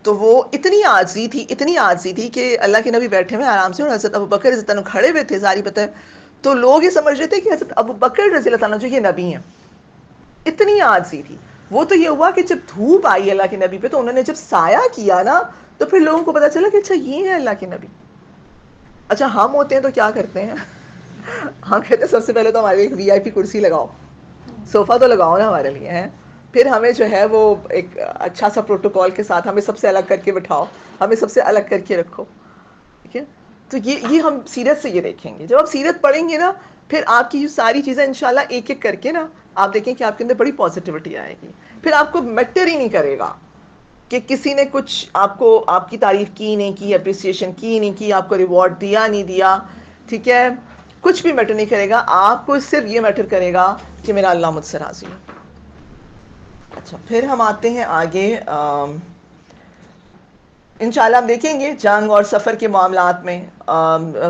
تو وہ اتنی عاجزی تھی کہ اللہ کے نبی بیٹھے ہوئے آرام سے, اور حضرت ابوبکر رضی اللہ عنہ کھڑے ہوئے تھے, ظاہر بات ہے. تو لوگ یہ سمجھ رہے تھے کہ حضرت ابوبکر رضی اللہ عنہ جو یہ نبی ہیں, اتنی عاجزی تھی. وہ تو یہ ہوا کہ جب دھوپ آئی اللہ کے نبی پہ تو انہوں نے جب سایہ کیا نا, تو پھر لوگوں کو پتا چلا کہ اچھا یہ ہے اللہ کے نبی. اچھا ہم ہوتے ہیں تو کیا کرتے ہیں, ہم کہتے ہیں سب سے پہلے تو ہمارے ایک وی آئی پی کرسی لگاؤ, صوفہ تو لگاؤ نا ہمارے لیے, ہیں. پھر ہمیں جو ہے وہ ایک اچھا سا پروٹوکول کے ساتھ ہمیں سب سے الگ کر کے بٹھاؤ, ہمیں سب سے الگ کر کے رکھو, ٹھیک ہے. تو یہ ہم سیرت سے یہ دیکھیں گے. جب آپ سیرت پڑھیں گے نا, پھر آپ کی ساری چیزیں انشاءاللہ ایک ایک کر کے نا آپ دیکھیں کہ آپ کے اندر بڑی پازیٹیوٹی آئے گی. پھر آپ کو میٹر ہی نہیں کرے گا کہ کسی نے کچھ آپ کو, آپ کی تعریف کی نہیں کی, اپریسیشن کی نہیں کی, آپ کو ریوارڈ دیا نہیں دیا, ٹھیک ہے, کچھ بھی میٹر نہیں کرے گا. آپ کو صرف یہ میٹر کرے گا کہ میرا اللہ مجھ سے راضی ہے. اچھا, پھر ہم آتے ہیں آگے. انشاءاللہ ہم دیکھیں گے جنگ اور سفر کے معاملات میں.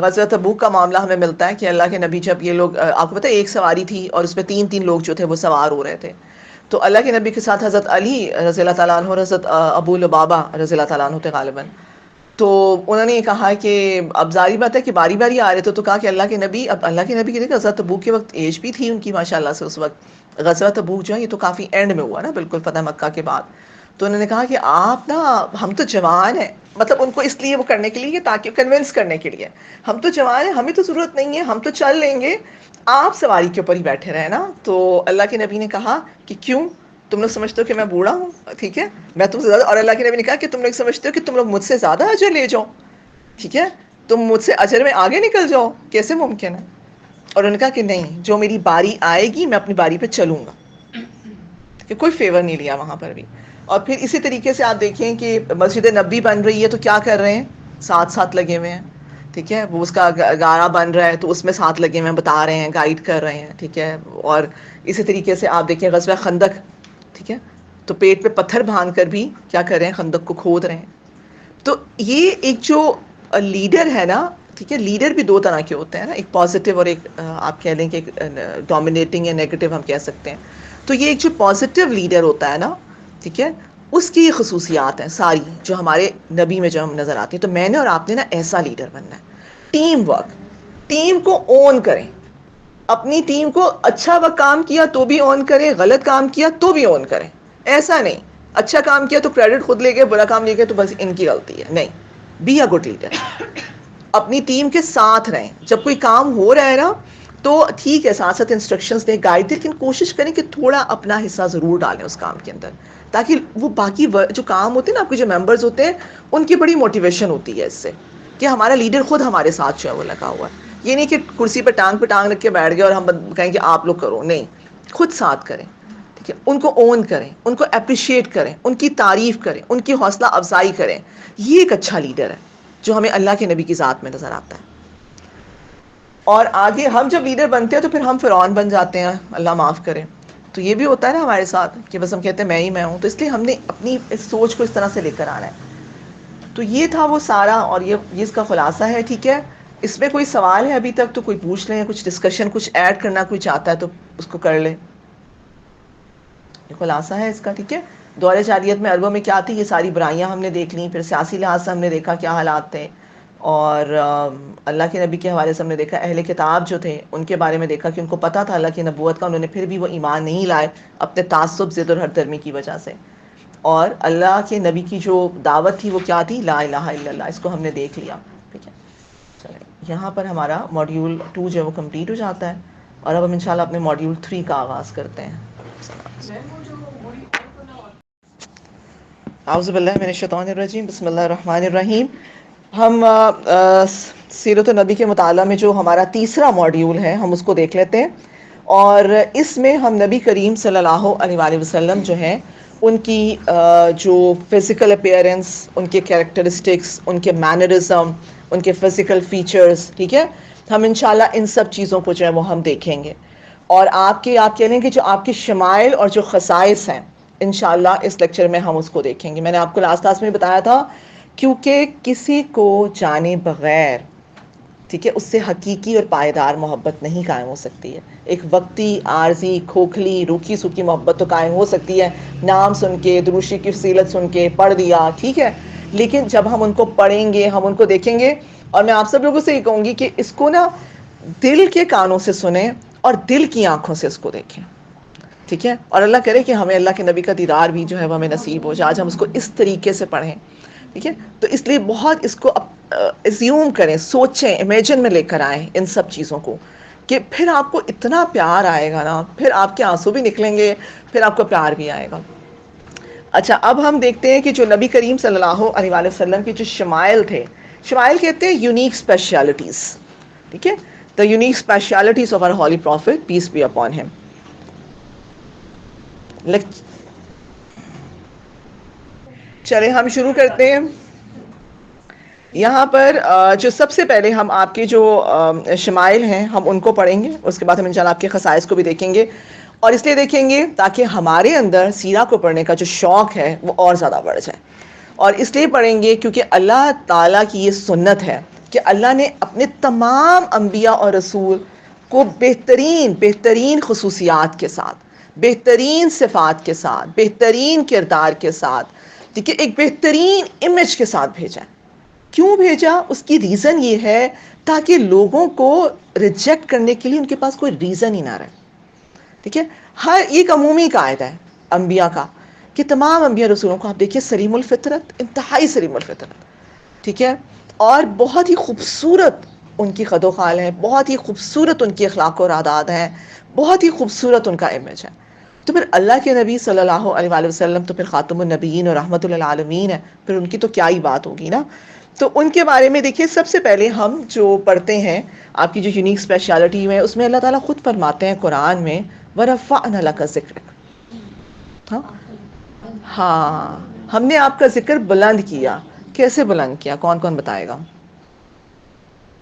غزوہ تبوک کا معاملہ ہمیں ملتا ہے کہ اللہ کے نبی جب یہ لوگ, آپ کو پتہ ہے ایک سواری تھی اور اس میں تین لوگ جو تھے وہ سوار ہو رہے تھے. تو اللہ کے نبی کے ساتھ حضرت علی رضی اللہ تعالیٰ عنہ اور حضرت ابو لبابہ رضی اللہ تعالیٰ عنہ تھے غالباً. تو انہوں نے یہ کہا کہ اب ظاہر بات ہے کہ باری باری آ رہے تھے, تو کہا کہ اللہ کے نبی, اب اللہ کے نبی کی دیکھیں غزوہ تبوک کے وقت ایج بھی تھی ان کی ماشاءاللہ سے. اس وقت غزوہ تبوک جو ہے یہ تو کافی اینڈ میں ہوا نا, بالکل فتح مکہ کے بعد. تو انہوں نے کہا کہ آپ نا, ہم تو جوان ہیں, مطلب ان کو اس لیے وہ کرنے کے لیے, تاکہ کنونس کرنے کے لیے, ہم تو جوان ہیں, ہمیں تو ضرورت نہیں ہے, ہم تو چل لیں گے, آپ سواری کے اوپر ہی بیٹھے رہے نا. تو اللہ کے نبی نے کہا کہ کیوں؟ تم لوگ سمجھتے ہو کہ میں بوڑھا ہوں, ٹھیک ہے, میں تم سے زیادہ, اور اللہ کے نبی نے کہا کہ تم لوگ سمجھتے ہو کہ تم لوگ مجھ سے زیادہ اجر لے جاؤ, ٹھیک ہے, تم مجھ سے اجر میں آگے نکل جاؤ, کیسے ممکن ہے؟ اور انہوں نے کہا کہ نہیں, جو میری باری آئے گی میں اپنی باری پہ چلوں گا, کہ کوئی فیور نہیں لیا وہاں پر بھی. اور پھر اسی طریقے سے آپ دیکھیں کہ مسجد نبی بن رہی ہے تو کیا کر رہے ہیں, ساتھ ساتھ لگے ہوئے ہیں, ٹھیک ہے, وہ اس کا گارا بن رہا ہے تو اس میں ساتھ لگے ہوئے ہیں, بتا رہے ہیں, گائیڈ کر رہے ہیں, ٹھیک ہے. اور اسی طریقے سے آپ دیکھیں غزوہ خندق, ٹھیک ہے, تو پیٹ پہ پتھر باندھ کر بھی کیا کر رہے ہیں, خندق کو کھود رہے ہیں. تو یہ ایک جو لیڈر ہے نا, ٹھیک ہے, لیڈر بھی دو طرح کے ہوتے ہیں نا, ایک پازیٹیو اور ایک آپ کہہ لیں کہ ڈومینیٹنگ یا نیگیٹو ہم کہہ سکتے ہیں. تو یہ ایک جو پازیٹیو لیڈر ہوتا ہے نا, ٹھیک ہے, اس کی خصوصیات ہیں ساری جو ہمارے نبی میں جو ہم نظر آتی ہیں. تو میں نے اور آپ نے نا ایسا لیڈر بننا ہے. ٹیم ورک, ٹیم کو اون کریں, اپنی ٹیم کو اچھا وقت کام کیا تو بھی اون کریں, غلط کام کیا تو بھی اون کریں. ایسا نہیں اچھا کام کیا تو کریڈٹ خود لے گئے, برا کام لے گئے تو بس ان کی غلطی ہے, نہیں. بی اے گڈ لیڈر, اپنی ٹیم کے ساتھ رہیں. جب کوئی کام ہو رہا ہے نا تو ٹھیک ہے, ساتھ ساتھ انسٹرکشنز دیں, گائیڈ دیں, لیکن کوشش کریں کہ تھوڑا اپنا حصہ ضرور ڈالیں اس کام کے اندر, تاکہ وہ باقی جو کام ہوتے ہیں نا, آپ کے جو ممبرز ہوتے ہیں ان کی بڑی موٹیویشن ہوتی ہے اس سے کہ ہمارا لیڈر خود ہمارے ساتھ جو ہے وہ لگا ہوا ہے. یہ نہیں کہ کرسی پہ ٹانگ رکھ کے بیٹھ گئے اور ہم کہیں کہ آپ لوگ کرو, نہیں, خود ساتھ کریں, ٹھیک ہے, ان کو اون کریں, ان کو اپریشیٹ کریں, ان کی تعریف کریں, ان کی حوصلہ افزائی کریں. یہ ایک اچھا لیڈر ہے جو ہمیں اللہ کے نبی کی ذات میں نظر آتا ہے. اور آگے ہم جب لیڈر بنتے ہیں تو پھر ہم فرعون بن جاتے ہیں, اللہ معاف کرے. تو یہ بھی ہوتا ہے نا ہمارے ساتھ کہ بس ہم کہتے ہیں میں ہی میں ہوں. تو اس لیے ہم نے اپنی اس سوچ کو اس طرح سے لے کر آنا ہے. تو یہ تھا وہ سارا, اور یہ اس کا خلاصہ ہے, ٹھیک ہے. اس میں کوئی سوال ہے ابھی تک تو کوئی پوچھ لیں, کچھ ڈسکشن, کچھ ایڈ کرنا کوئی چاہتا ہے تو اس کو کر لیں. یہ خلاصہ ہے اس کا, ٹھیک ہے. دور جاہلیت میں عربوں میں کیا تھی, یہ ساری برائیاں ہم نے دیکھ لیں. پھر سیاسی لحاظ سے ہم نے دیکھا کیا حالات تھے, اور اللہ کے نبی کے حوالے سے ہم نے دیکھا اہل کتاب جو تھے ان کے بارے میں دیکھا کہ ان کو پتہ تھا اللہ کی نبوت کا, انہوں نے پھر بھی وہ ایمان نہیں لائے اپنے تعصب, ضد اور ہر درمی کی وجہ سے. اور اللہ کے نبی کی جو دعوت تھی وہ کیا تھی, لا الہ الا اللہ. اس کو ہم نے دیکھ لیا, ٹھیک ہے. چلیں, یہاں پر ہمارا ماڈیول 2 جو ہے وہ کمپلیٹ ہو جاتا ہے, اور اب ہم انشاءاللہ اپنے ماڈیول 3 کا آغاز کرتے ہیں. اعوذ باللہ من الشیطان الرجیم, بسم اللہ الرحمن الرحیم. ہم سیرت النبی کے مطالعہ میں جو ہمارا تیسرا ماڈیول ہے ہم اس کو دیکھ لیتے ہیں. اور اس میں ہم نبی کریم صلی اللہ علیہ وآلہ وسلم جو ہیں ان کی جو فزیکل اپیئرنس, ان کے کیریکٹرسٹکس, ان کے مینرزم, ان کے فزیکل فیچرز, ٹھیک ہے, ہم انشاءاللہ ان سب چیزوں کو جو ہے وہ ہم دیکھیں گے. اور آپ کہہ لیں کہ جو آپ کے شمائل اور جو خصائص ہیں انشاءاللہ اس لیکچر میں ہم اس کو دیکھیں گے. میں نے آپ کو لاسٹ میں بتایا تھا کیونکہ کسی کو جانے بغیر, ٹھیک ہے, اس سے حقیقی اور پائیدار محبت نہیں قائم ہو سکتی ہے. ایک وقتی, عارضی, کھوکھلی, روکھی سوکھی محبت تو قائم ہو سکتی ہے, نام سن کے, دروشی کی فضیلت سن کے پڑھ دیا, ٹھیک ہے. لیکن جب ہم ان کو پڑھیں گے, ہم ان کو دیکھیں گے, اور میں آپ سب لوگوں سے یہ کہوں گی کہ اس کو نا دل کے کانوں سے سنیں اور دل کی آنکھوں سے اس کو دیکھیں, ٹھیک ہے. اور اللہ کرے کہ ہمیں اللہ کے نبی کا دیدار بھی جو ہے وہ ہمیں نصیب ہو جائے, آج ہم اس کو اس طریقے سے پڑھیں, ٹھیک ہے. تو اس لیے بہت اس کو ایزیوم کریں, سوچیں, امیجن میں لے کر آئیں ان سب چیزوں کو, کہ پھر آپ کو اتنا پیار آئے گا نا, پھر آپ کے آنسو بھی نکلیں گے, پھر آپ کو پیار بھی آئے گا. اچھا, اب ہم دیکھتے ہیں کہ جو نبی کریم صلی اللہ علیہ وآلہ وسلم کے جو شمائل تھے, شمائل کہتے ہیں یونیک اسپیشلٹیز, ٹھیک ہے. The unique specialities of our holy prophet, peace be upon him. چلیں ہم شروع کرتے ہیں. یہاں پر جو سب سے پہلے ہم آپ کے جو شمائل ہیں ہم ان کو پڑھیں گے, اس کے بعد ہم انشاءاللہ آپ کے خصائص کو بھی دیکھیں گے. اور اس لیے دیکھیں گے تاکہ ہمارے اندر سیرہ کو پڑھنے کا جو شوق ہے وہ اور زیادہ بڑھ جائے. اور اس لیے پڑھیں گے کیونکہ اللہ تعالیٰ کی یہ سنت ہے کہ اللہ نے اپنے تمام انبیاء اور رسول کو بہترین خصوصیات کے ساتھ, بہترین صفات کے ساتھ, بہترین کردار کے ساتھ, ٹھیک ہے, ایک بہترین امیج کے ساتھ بھیجا. کیوں بھیجا؟ اس کی ریزن یہ ہے تاکہ لوگوں کو ریجیکٹ کرنے کے لیے ان کے پاس کوئی ریزن ہی نہ رہے, ٹھیک ہے. ہر ایک عمومی قاعدہ ہے انبیاء کا کہ تمام انبیاء رسولوں کو آپ دیکھیے سلیم الفطرت, انتہائی سلیم الفطرت, ٹھیک ہے, اور بہت ہی خوبصورت ان کی خد و خال ہے, بہت ہی خوبصورت ان کی اخلاق اور عادات ہیں, بہت ہی خوبصورت ان کا امیج ہے. تو پھر اللہ کے نبی صلی اللہ علیہ وآلہ وسلم تو پھر خاتم النبیین اور رحمت للعالمین ہے، پھر ان کی تو کیا ہی بات ہوگی نا. تو ان کے بارے میں دیکھیے، سب سے پہلے ہم جو پڑھتے ہیں آپ کی جو یونیک اسپیشلٹی ہے، اس میں اللہ تعالیٰ خود فرماتے ہیں قرآن میں وَرَفَعْنَا لَكَ ذِكْرَكَ. ہاں ہاں، ہم نے آپ کا ذکر بلند کیا. کیسے بلند کیا؟ کون کون بتائے گا؟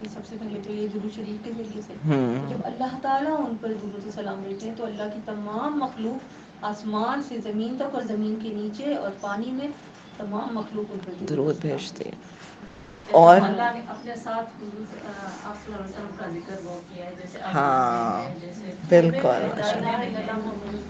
سب سے پہلے تو یہ درود شریف کے ذریعے سے، ہوں جب اللہ تعالیٰ ان پر درود و سلام بھیجتے ہیں تو اللہ کی تمام مخلوق آسمان سے زمین تک اور زمین کے نیچے اور پانی میں تمام مخلوق ان پر درود و سلام بھیجتے ہیں. بھیجتے ہیں. اور اللہ نے اپنے ساتھ حضور آپ صلی اللہ علیہ وسلم کا ذکر بہت کیا ہے، جیسے آپ ہاں جیسے بالکل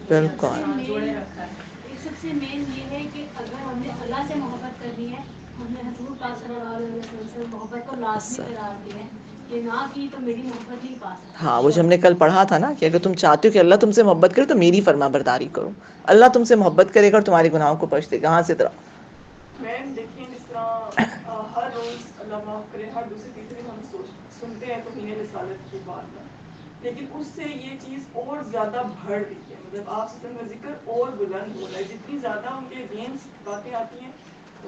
بالکل جوڑے رکھا ہے. ایک سب سے مین یہ ہے کہ اگر ہم نے اللہ سے محبت کرنی ہے، ہم نے حضور پاک صلی اللہ علیہ وسلم سے محبت کو لازمی قرار دیا ہے کہ نہ کی تو میری محبت نہیں پا سکتی. ہاں، وہ جو ہم نے کل پڑھا تھا نا کہ اگر تم چاہتے ہو کہ اللہ تم سے محبت کرے تو میری فرما برداری کرو. اللہ تم سے محبت کرے گا اور تمہارے گناہوں کو بخش دے گا. ہاں سدرا. میم دیکھیں جس طرح ہر روز اللہ معاف کرے ہر دوسرے تیسرے ہم سنتے ہیں تو مہینے رسالت کی بات ہے، لیکن اس سے یہ چیز اور زیادہ بڑھ رہی ہے. مطلب آپ سے کا ذکر اور بلند ہو رہا ہے، جتنی زیادہ ان کے اگینسٹ باتیں آتی ہیں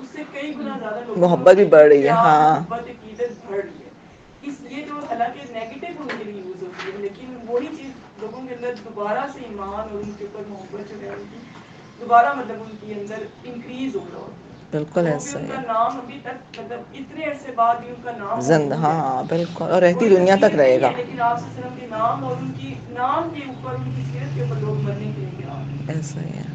اس سے کئی گنا زیادہ لوگوں محبت بھی بڑھ رہی ہے. ہاں محبت عقیدت بڑھ رہی ہے. اس لیے جو حالانکہ نیگیٹو ان کے لیے یوز ہوتی ہے، لیکن وہی چیز لوگوں کے اندر دوبارہ سے ایمان اور ان کے اوپر محبت جو ہے ان کی دوبارہ مطلب ان کے اندر انکریز ہو رہا ہوتا ہے. بالکل ایسا ان ہی کا ہے. نام ابھی تک مطلب اتنے عرصے بعد بھی ان کا نام زندہ، موجود ہے. ہاں بالکل، اور رہتی کوئی دنیا تک تصویر رہے نہیں گا. ہے، لیکن آپ صلی اللہ علیہ وسلم کے نام اور ان کی نام کے اوپر ان کی سیرت کے اوپر لوگ مرنے کے لیے تیار ہیں. ایسا ہی ہے.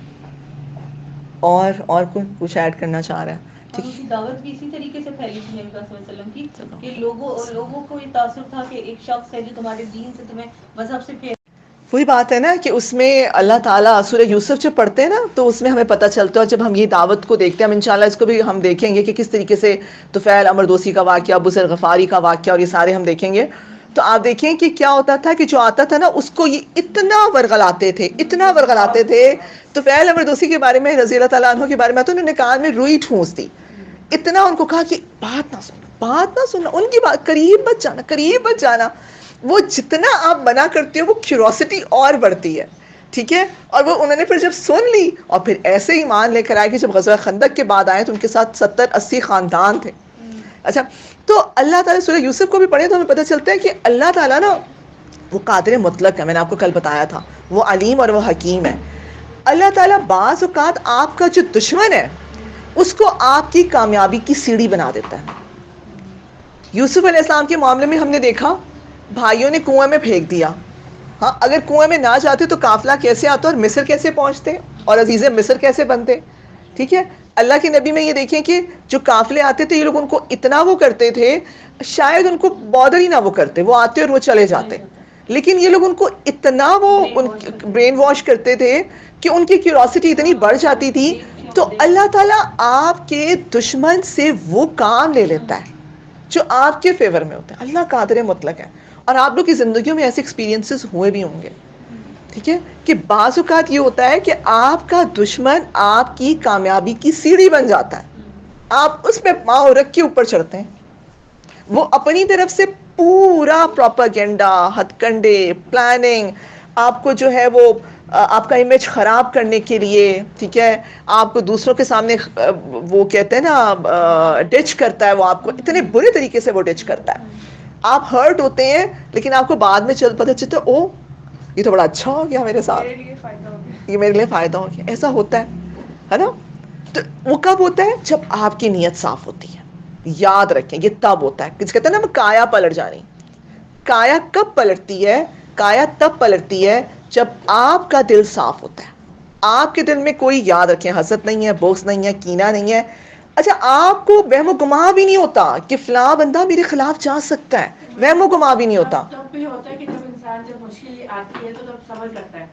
اور کچھ ایڈ کرنا چاہ رہا ہے؟ اور ان کی دعوت بھی اسی طریقے سے پھیلی تھی نبی صلی اللہ علیہ وسلم کی کہ لوگوں کو یہ تاثر تھا کہ ایک شخص ہے جو تمہارے دین سے تمہیں مذہب سے پھیر. وہی بات ہے نا کہ اس میں اللہ تعالیٰ سورہ یوسف جب پڑھتے ہیں نا تو اس میں ہمیں پتہ چلتا ہے، جب ہم یہ دعوت کو دیکھتے ہیں، ہم انشاءاللہ اس کو بھی ہم دیکھیں گے کہ کس طریقے سے طفیل امر دوسی کا واقعہ، ابو ذر غفاری کا واقعہ اور یہ سارے ہم دیکھیں گے. تو آپ دیکھیں کہ کیا ہوتا تھا کہ جو آتا تھا نا اس کو یہ اتنا ورغلاتے تھے. طفیل امر دوسی کے بارے میں رضی اللہ تعالیٰ عنہ کے بارے میں تو انہوں نے کان میں روئی ٹھونس دی. اتنا ان کو کہا کہ بات نہ سننا ان کی بات، قریب مت جانا. وہ جتنا آپ منع کرتے ہو وہ کیوروسٹی اور بڑھتی ہے. ٹھیک ہے. اور وہ انہوں نے پھر جب سن لی اور پھر ایسے ہی مان لے کر آئے کہ جب غزوہ خندق کے بعد آئے تو ان کے ساتھ 70-80 خاندان تھے. اچھا، تو اللہ تعالیٰ سورہ یوسف کو بھی پڑھے تو ہمیں پتہ چلتا ہے کہ اللہ تعالیٰ نا وہ قادر مطلق ہے. میں نے آپ کو کل بتایا تھا وہ علیم اور وہ حکیم ہے. اللہ تعالیٰ بعض اوقات آپ کا جو دشمن ہے اس کو آپ کی کامیابی کی سیڑھی بنا دیتا ہے. یوسف علیہ السلام کے معاملے میں ہم نے دیکھا بھائیوں نے کنویں میں پھینک دیا. ہاں، اگر کنویں میں نہ جاتے تو قافلہ کیسے آتا اور مصر کیسے پہنچتے اور عزیز مصر کیسے بنتے. ٹھیک ہے. اللہ کے نبی میں یہ دیکھیں کہ جو قافلے آتے تھے یہ لوگ ان کو اتنا وہ کرتے تھے، شاید ان کو بادر ہی نہ وہ کرتے، وہ آتے اور وہ چلے جاتے، لیکن یہ لوگ ان کو اتنا وہ برین واش کرتے تھے کہ ان کی کیوروسٹی اتنی بڑھ جاتی تھی. تو اللہ تعالیٰ آپ کے دشمن سے وہ کام لے لیتا ہے جو آپ کے فیور میں ہوتا ہے. اللہ قادر مطلق ہے. اور آپ لوگ کی زندگیوں میں ایسے ایکسپیرینسز ہوئے بھی ہوں گے. ٹھیک ہے کہ بعض اوقات یہ ہوتا ہے کہ آپ کا دشمن آپ کی کامیابی کی سیڑھی بن جاتا ہے. آپ اس پہ پاؤں رکھ کے اوپر چڑھتے ہیں. وہ اپنی طرف سے پورا پروپیگنڈا، ہتھ کنڈے، پلاننگ آپ کو جو ہے وہ آپ کا امیج خراب کرنے کے لیے، ٹھیک ہے، آپ کو دوسروں کے سامنے وہ کہتے ہیں نا ڈچ کرتا ہے. وہ آپ کو اتنے برے طریقے سے وہ ڈچ کرتا ہے. آپ ہرٹ ہوتے ہیں لیکن آپ کو بعد میں پتہ چلتا ہے او یہ تو بڑا اچھا ہو گیا میرے ساتھ، یہ میرے لیے فائدہ ہو گیا. ایسا ہوتا ہے نا. تو وہ کب ہوتا ہے؟ جب آپ کی نیت صاف ہوتی ہے. یاد رکھیں یہ تب ہوتا ہے. کس کہتے ہیں نا کایا پلٹ جانی. کایا کب پلٹتی ہے؟ کایا تب پلٹتی ہے جب آپ کا دل صاف ہوتا ہے. آپ کے دل میں کوئی، یاد رکھیں، حسد نہیں ہے، بغض نہیں ہے، کینہ نہیں ہے. اچھا، آپ کو وہم و گمان بھی نہیں ہوتا کہ فلاں بندہ میرے خلاف جا سکتا ہے. وہم و گمان بھی نہیں ہوتا. تب بھی ہوتا ہے کہ جب انسان جب مشکل آتی ہے تو جب سمجھ لگتا ہے،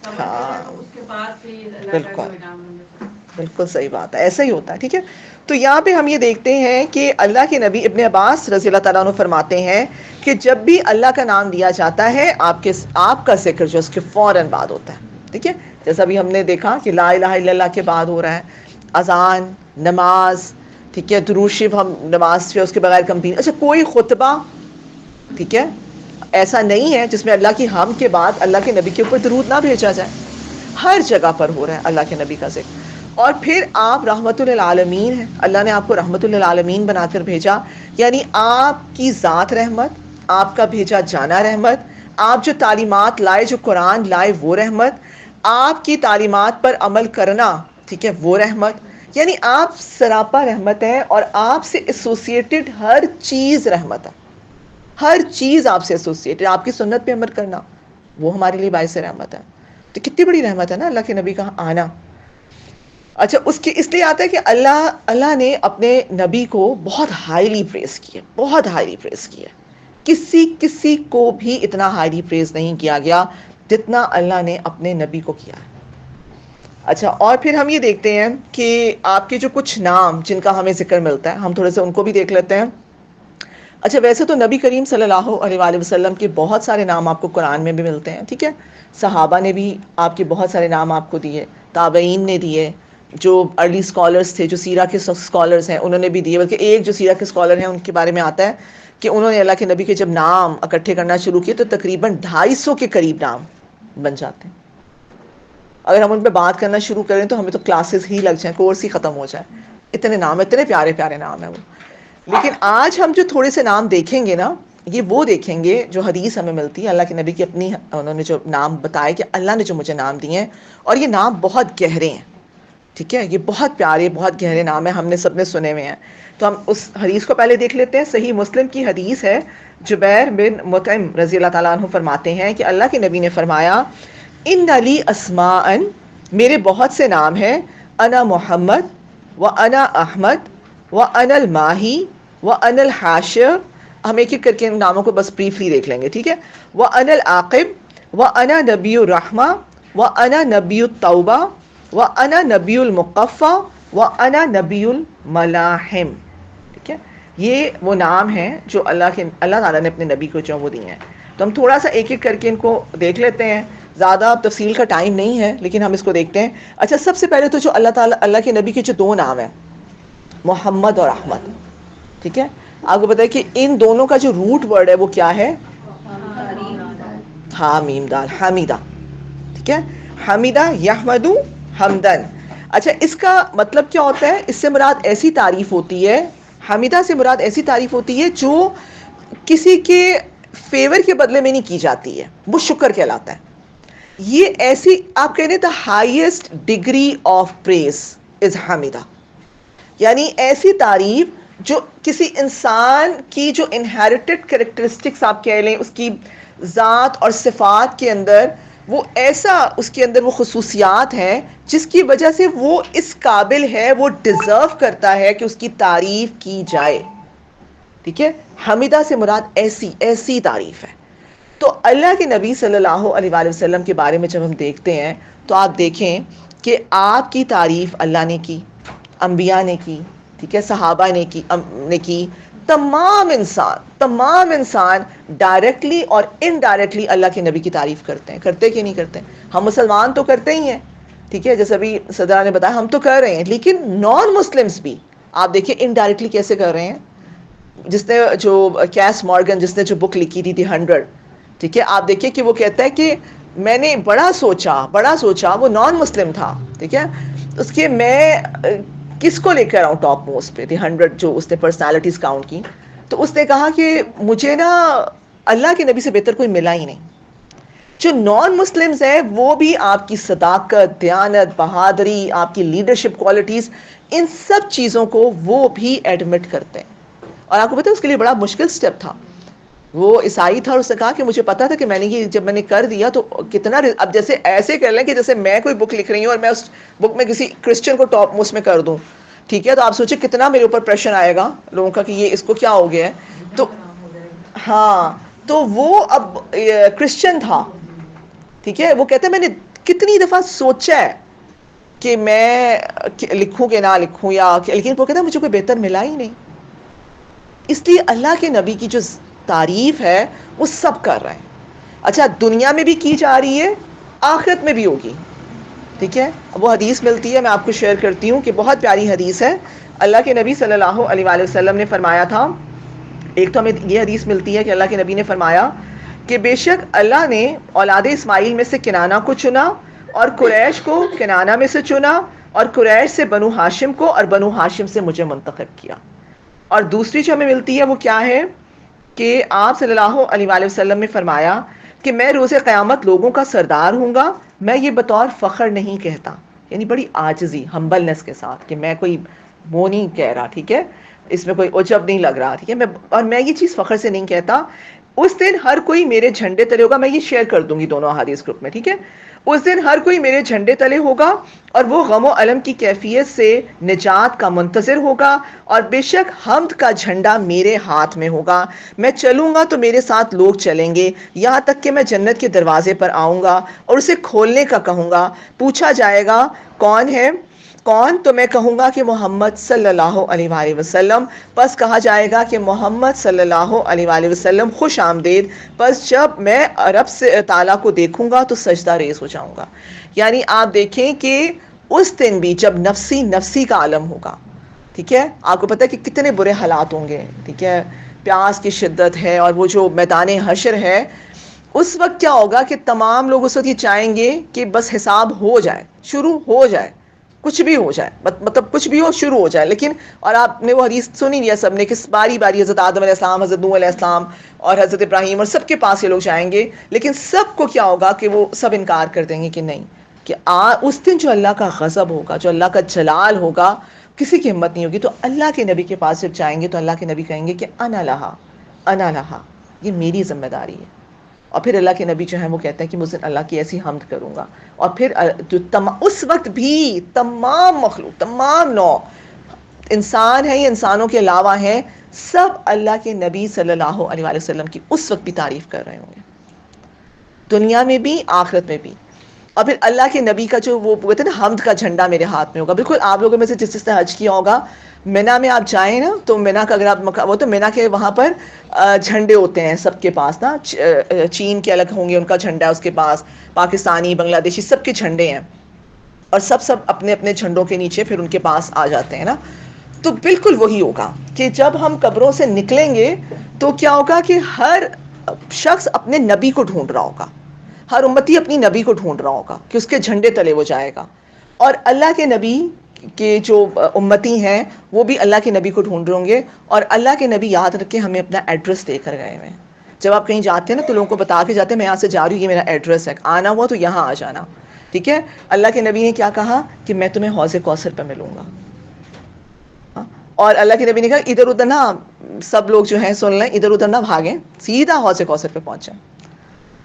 ہاں تو اس کے بعد پھر اللہ کا بالکل جو انعام ملتا ہے. بالکل صحیح بات ہے. ایسا ہی ہوتا ہے. ٹھیک ہے. تو یہاں پہ ہم یہ دیکھتے ہیں کہ اللہ کے نبی ابن عباس رضی اللہ تعالیٰ عنہ فرماتے ہیں کہ جب بھی اللہ کا نام لیا جاتا ہے آپ کا ذکر جو اس کے فوراً بعد ہوتا ہے. ٹھیک ہے. جیسا بھی ہم نے دیکھا کہ لا الہ الا اللہ کے بعد ہو رہا ہے، اذان، نماز، ٹھیک ہے، درود شریف ہم نماز پہ اس کے بغیر کمپلیٹ. اچھا، کوئی خطبہ ٹھیک ہے ایسا نہیں ہے جس میں اللہ کی حمد کے بعد اللہ کے نبی کے اوپر درود نہ بھیجا جائے. ہر جگہ پر ہو رہا ہے اللہ کے نبی کا ذکر. اور پھر آپ رحمت للعالمین ہیں, اللہ نے آپ کو رحمت للعالمین بنا کر بھیجا, یعنی آپ کی ذات رحمت, آپ کا بھیجا جانا رحمت, آپ جو تعلیمات لائے, جو قرآن لائے وہ رحمت, آپ کی تعلیمات پر عمل کرنا, ٹھیک ہے, وہ رحمت, یعنی آپ سراپا رحمت ہے, اور آپ سے ایسوسیٹڈ ہر چیز رحمت ہے, ہر چیز آپ سے ایسوسیٹڈ, آپ کی سنت پہ عمل کرنا وہ ہمارے لیے باعث رحمت ہے. تو کتنی بڑی رحمت ہے نا اللہ کے نبی کا آنا. اچھا, اس لیے آتا ہے کہ اللہ نے اپنے نبی کو بہت ہائیلی پریز کیا, بہت ہائیلی پریز کیا. کسی کو بھی اتنا ہائیلی پریز نہیں کیا گیا جتنا اللہ نے اپنے نبی کو کیا. اچھا, اور پھر ہم یہ دیکھتے ہیں کہ آپ کے جو کچھ نام جن کا ہمیں ذکر ملتا ہے, ہم تھوڑے سے ان کو بھی دیکھ لیتے ہیں. اچھا, ویسے تو نبی کریم صلی اللہ علیہ وآلہ وسلم کے بہت سارے نام آپ کو قرآن میں بھی ملتے ہیں, ٹھیک ہے. صحابہ نے بھی آپ کے بہت سارے نام آپ کو دیے, تابعین نے دیے, جو ارلی اسکالرس تھے, جو سیرہ کے اسکالرس ہیں, انہوں نے بھی دیے. بلکہ ایک جو سیرہ کے اسکالر ہیں ان کے بارے میں آتا ہے کہ انہوں نے اللہ کے نبی کے جب نام اکٹھے کرنا شروع کیے تو تقریباً 250 کے قریب نام بن جاتے ہیں. اگر ہم ان پہ بات کرنا شروع کریں تو ہمیں تو کلاسز ہی لگ جائیں, کورس ہی ختم ہو جائے, اتنے نام, اتنے پیارے پیارے نام ہیں وہ. لیکن آج ہم جو تھوڑے سے نام دیکھیں گے نا, یہ وہ دیکھیں گے جو حدیث ہمیں ملتی ہے, اللہ کے نبی کی اپنی, انہوں نے جو نام بتائے کہ اللہ نے جو مجھے نام دیے ہیں, اور یہ نام بہت گہرے ہیں, ٹھیک ہے, یہ بہت پیارے بہت گہرے نام ہیں, ہم نے سب نے سنے ہوئے ہیں. تو ہم اس حدیث کو پہلے دیکھ لیتے ہیں. صحیح مسلم کی حدیث ہے, جبیر بن مطعم رضی اللہ تعالیٰ عنہ فرماتے ہیں کہ اللہ کے نبی نے فرمایا, ان لی اسماء, میرے بہت سے نام ہیں, انا محمد و انا احمد و انا الماہی و انا الحاشر. ہم ایک ایک کر کے ان ناموں کو بس بریفلی دیکھ لیں گے, ٹھیک ہے. و انا العاقب و انا نبی الرحمہ و انا نبی التوبہ و انا نبی المقفہ و انا نبی الملاحم. ٹھیک ہے, یہ وہ نام ہیں جو اللہ تعالیٰ نے اپنے نبی کو جو وہ دیے ہیں. تو ہم تھوڑا سا ایک ایک کر کے ان کو دیکھ لیتے ہیں, زیادہ تفصیل کا ٹائم نہیں ہے لیکن ہم اس کو دیکھتے ہیں. اچھا, سب سے پہلے تو جو اللہ کے نبی کے جو 2 نام ہیں, محمد اور احمد, ٹھیک ہے. آپ کو بتائیں کہ ان دونوں کا جو روٹ ورڈ ہے وہ کیا ہے, حامیم دال, حمیدہ, ٹھیک ہے. حمیدہ یحمدو حمدن. اچھا, اس کا مطلب کیا ہوتا ہے؟ اس سے مراد ایسی تعریف ہوتی ہے, حمیدہ سے مراد ایسی تعریف ہوتی ہے جو کسی کے فیور کے بدلے میں نہیں کی جاتی ہے, وہ شکر کہلاتا ہے. یہ ایسی آپ کہنے the highest degree of praise از حمیدہ, یعنی ایسی تعریف جو کسی انسان کی جو انہیریٹڈ کریکٹرسٹکس آپ کہہ لیں, اس کی ذات اور صفات کے اندر وہ ایسا, اس کے اندر وہ خصوصیات ہیں جس کی وجہ سے وہ اس قابل ہے, وہ ڈیزرو کرتا ہے کہ اس کی تعریف کی جائے, ٹھیک ہے. حمیدہ سے مراد ایسی تعریف ہے. تو اللہ کے نبی صلی اللہ علیہ وآلہ وسلم کے بارے میں جب ہم دیکھتے ہیں تو آپ دیکھیں کہ آپ کی تعریف اللہ نے کی, انبیاء نے کی, ٹھیک ہے, صحابہ نے کی, تمام انسان ڈائریکٹلی اور انڈائریکٹلی اللہ کے نبی کی تعریف کرتے کہ نہیں کرتے؟ ہم مسلمان تو کرتے ہی ہیں, ٹھیک ہے, جیسے ابھی صدرہ نے بتایا ہم تو کر رہے ہیں, لیکن نان مسلمز بھی آپ دیکھیں انڈائریکٹلی کیسے کر رہے ہیں. جس نے جو کیس مارگن, جس نے جو بک لکھی تھی 100, ٹھیک ہے, آپ دیکھیں کہ وہ کہتا ہے کہ میں نے بڑا سوچا, وہ نان مسلم تھا, ٹھیک ہے, اس کے میں کس کو لے کر آؤں ٹاپ موسٹ پہ, 100 جو اس نے پرسنالٹیز کاؤنٹ کی, تو اس نے کہا کہ مجھے نا اللہ کے نبی سے بہتر کوئی ملا ہی نہیں. جو نان مسلمز ہیں وہ بھی آپ کی صداقت, دیانت, بہادری, آپ کی لیڈرشپ کوالٹیز, ان سب چیزوں کو وہ بھی ایڈمٹ کرتے ہیں. اور آپ کو پتہ ہے اس کے لیے بڑا مشکل سٹیپ تھا. وہ عیسائی تھا اور اس نے کہا کہ مجھے پتا تھا کہ میں نے یہ جب میں نے کر دیا تو کتنا, اب جیسے ایسے کر لیں کہ جیسے میں کوئی بک لکھ رہی ہوں اور میں اس بک میں کسی کرسچن کو ٹاپ موسٹ میں کر دوں, ٹھیک ہے, تو آپ سوچیں کتنا میرے اوپر پریشر آئے گا لوگوں کا کہ یہ اس کو کیا ہو گیا ہے. تو ہاں, تو وہ اب کرسچن تھا, ٹھیک ہے, وہ کہتے ہیں میں نے کتنی دفعہ سوچا ہے کہ میں لکھوں کہ نہ لکھوں, یا لیکن وہ کہتا ہے مجھے کوئی بہتر ملا ہی نہیں. اس لیے اللہ کے نبی کی جو تعریف ہے وہ سب کر رہے ہیں. اچھا, دنیا میں بھی کی جا رہی ہے, آخرت میں بھی ہوگی, ٹھیک ہے. وہ حدیث ملتی ہے, میں آپ کو شیئر کرتی ہوں کہ بہت پیاری حدیث ہے. اللہ کے نبی صلی اللہ علیہ وآلہ وسلم نے فرمایا تھا, ایک تو ہمیں یہ حدیث ملتی ہے کہ اللہ کے نبی نے فرمایا کہ بے شک اللہ نے اولاد اسماعیل میں سے کنانہ کو چنا اور قریش کو کنانہ میں سے چنا اور قریش سے بنو ہاشم کو اور بنو ہاشم سے مجھے منتخب کیا. اور دوسری جو ہمیں ملتی ہے وہ کیا ہے کہ آپ صلی اللہ علیہ وآلہ وسلم نے فرمایا کہ میں روز قیامت لوگوں کا سردار ہوں گا. میں یہ بطور فخر نہیں کہتا، یعنی بڑی عاجزی ہمبلنس کے ساتھ کہ میں کوئی وہ نہیں کہہ رہا، ٹھیک ہے، اس میں کوئی عجب نہیں لگ رہا، ٹھیک ہے، اور میں یہ چیز فخر سے نہیں کہتا. اس دن ہر کوئی میرے جھنڈے تلے ہوگا. میں یہ شیئر کر دوں گی دونوں احادیث گروپ میں، ٹھیک ہے. اس دن ہر کوئی میرے جھنڈے تلے ہوگا اور وہ غم و الم کی کیفیت سے نجات کا منتظر ہوگا، اور بے شک حمد کا جھنڈا میرے ہاتھ میں ہوگا. میں چلوں گا تو میرے ساتھ لوگ چلیں گے یہاں تک کہ میں جنت کے دروازے پر آؤں گا اور اسے کھولنے کا کہوں گا. پوچھا جائے گا کون ہے، کون؟ تو میں کہوں گا کہ محمد صلی اللہ علیہ وآلہ وسلم. پس کہا جائے گا کہ محمد صلی اللہ علیہ وآلہ وسلم خوش آمدید. پس جب میں رب سے تعالیٰ کو دیکھوں گا تو سجدہ ریز ہو جاؤں گا. یعنی آپ دیکھیں کہ اس دن بھی جب نفسی نفسی کا عالم ہوگا، ٹھیک ہے، آپ کو پتہ ہے کہ کتنے برے حالات ہوں گے، ٹھیک ہے، پیاس کی شدت ہے اور وہ جو میدان حشر ہے، اس وقت کیا ہوگا کہ تمام لوگ اس وقت یہ چاہیں گے کہ بس حساب ہو جائے، شروع ہو جائے، کچھ بھی ہو جائے، مطلب کچھ بھی ہو، شروع ہو جائے. لیکن اور آپ نے وہ حدیث سنی لیا سب نے کہ باری باری حضرت آدم علیہ السلام، حضرت نوح علیہ السلام اور حضرت ابراہیم اور سب کے پاس یہ لوگ جائیں گے، لیکن سب کو کیا ہوگا کہ وہ سب انکار کر دیں گے کہ نہیں، کہ اس دن جو اللہ کا غضب ہوگا، جو اللہ کا جلال ہوگا، کسی کی ہمت نہیں ہوگی. تو اللہ کے نبی کے پاس جب جائیں گے تو اللہ کے نبی کہیں گے کہ انا لہا، انا لہا، یہ میری ذمہ داری ہے. اور پھر اللہ کے نبی جو ہیں وہ کہتے ہیں کہ مجھ سے اللہ کی ایسی حمد کروں گا. اور پھر جو اس وقت بھی تمام مخلوق، تمام نو انسان ہیں یا انسانوں کے علاوہ ہیں، سب اللہ کے نبی صلی اللہ علیہ وآلہ وسلم کی اس وقت بھی تعریف کر رہے ہوں گے، دنیا میں بھی آخرت میں بھی. اور پھر اللہ کے نبی کا جو وہ کہتے ہیں نا حمد کا جھنڈا میرے ہاتھ میں ہوگا. بالکل آپ لوگوں میں سے جس نے حج کیا ہوگا، مینا میں آپ جائیں نا تو مینا کا اگر آپ وہ تو مینا کے وہاں پر جھنڈے ہوتے ہیں سب کے پاس نا، چین کے الگ ہوں گے، ان کا جھنڈا ہے اس کے پاس، پاکستانی، بنگلہ دیشی، سب کے جھنڈے ہیں، اور سب اپنے اپنے جھنڈوں کے نیچے پھر ان کے پاس آ جاتے ہیں نا. تو بالکل وہی ہوگا کہ جب ہم قبروں سے نکلیں گے تو کیا ہوگا کہ ہر شخص اپنے نبی کو ڈھونڈ رہا ہوگا، ہر امتی اپنی نبی کو ڈھونڈ رہا ہوگا کہ اس کے جھنڈے تلے وہ جائے گا. اور اللہ کے نبی کے جو امتی ہیں وہ بھی اللہ کے نبی کو ڈھونڈ رہے ہوں گے. اور اللہ کے نبی یاد رکھیں ہمیں اپنا ایڈریس دے کر گئے ہیں. جب آپ کہیں جاتے ہیں نا تو لوگوں کو بتا کے جاتے ہیں میں یہاں سے جا رہی ہوں، یہ میرا ایڈریس ہے، آنا ہوا تو یہاں آ جانا، ٹھیک ہے. اللہ کے نبی نے کیا کہا کہ میں تمہیں حوض کوثر پہ ملوں گا. اور اللہ کے نبی نے کہا ادھر ادھر نہ سب لوگ جو ہیں سن لیں، ادھر ادھر نہ بھاگیں، سیدھا حوض کوثر پہ پہنچیں،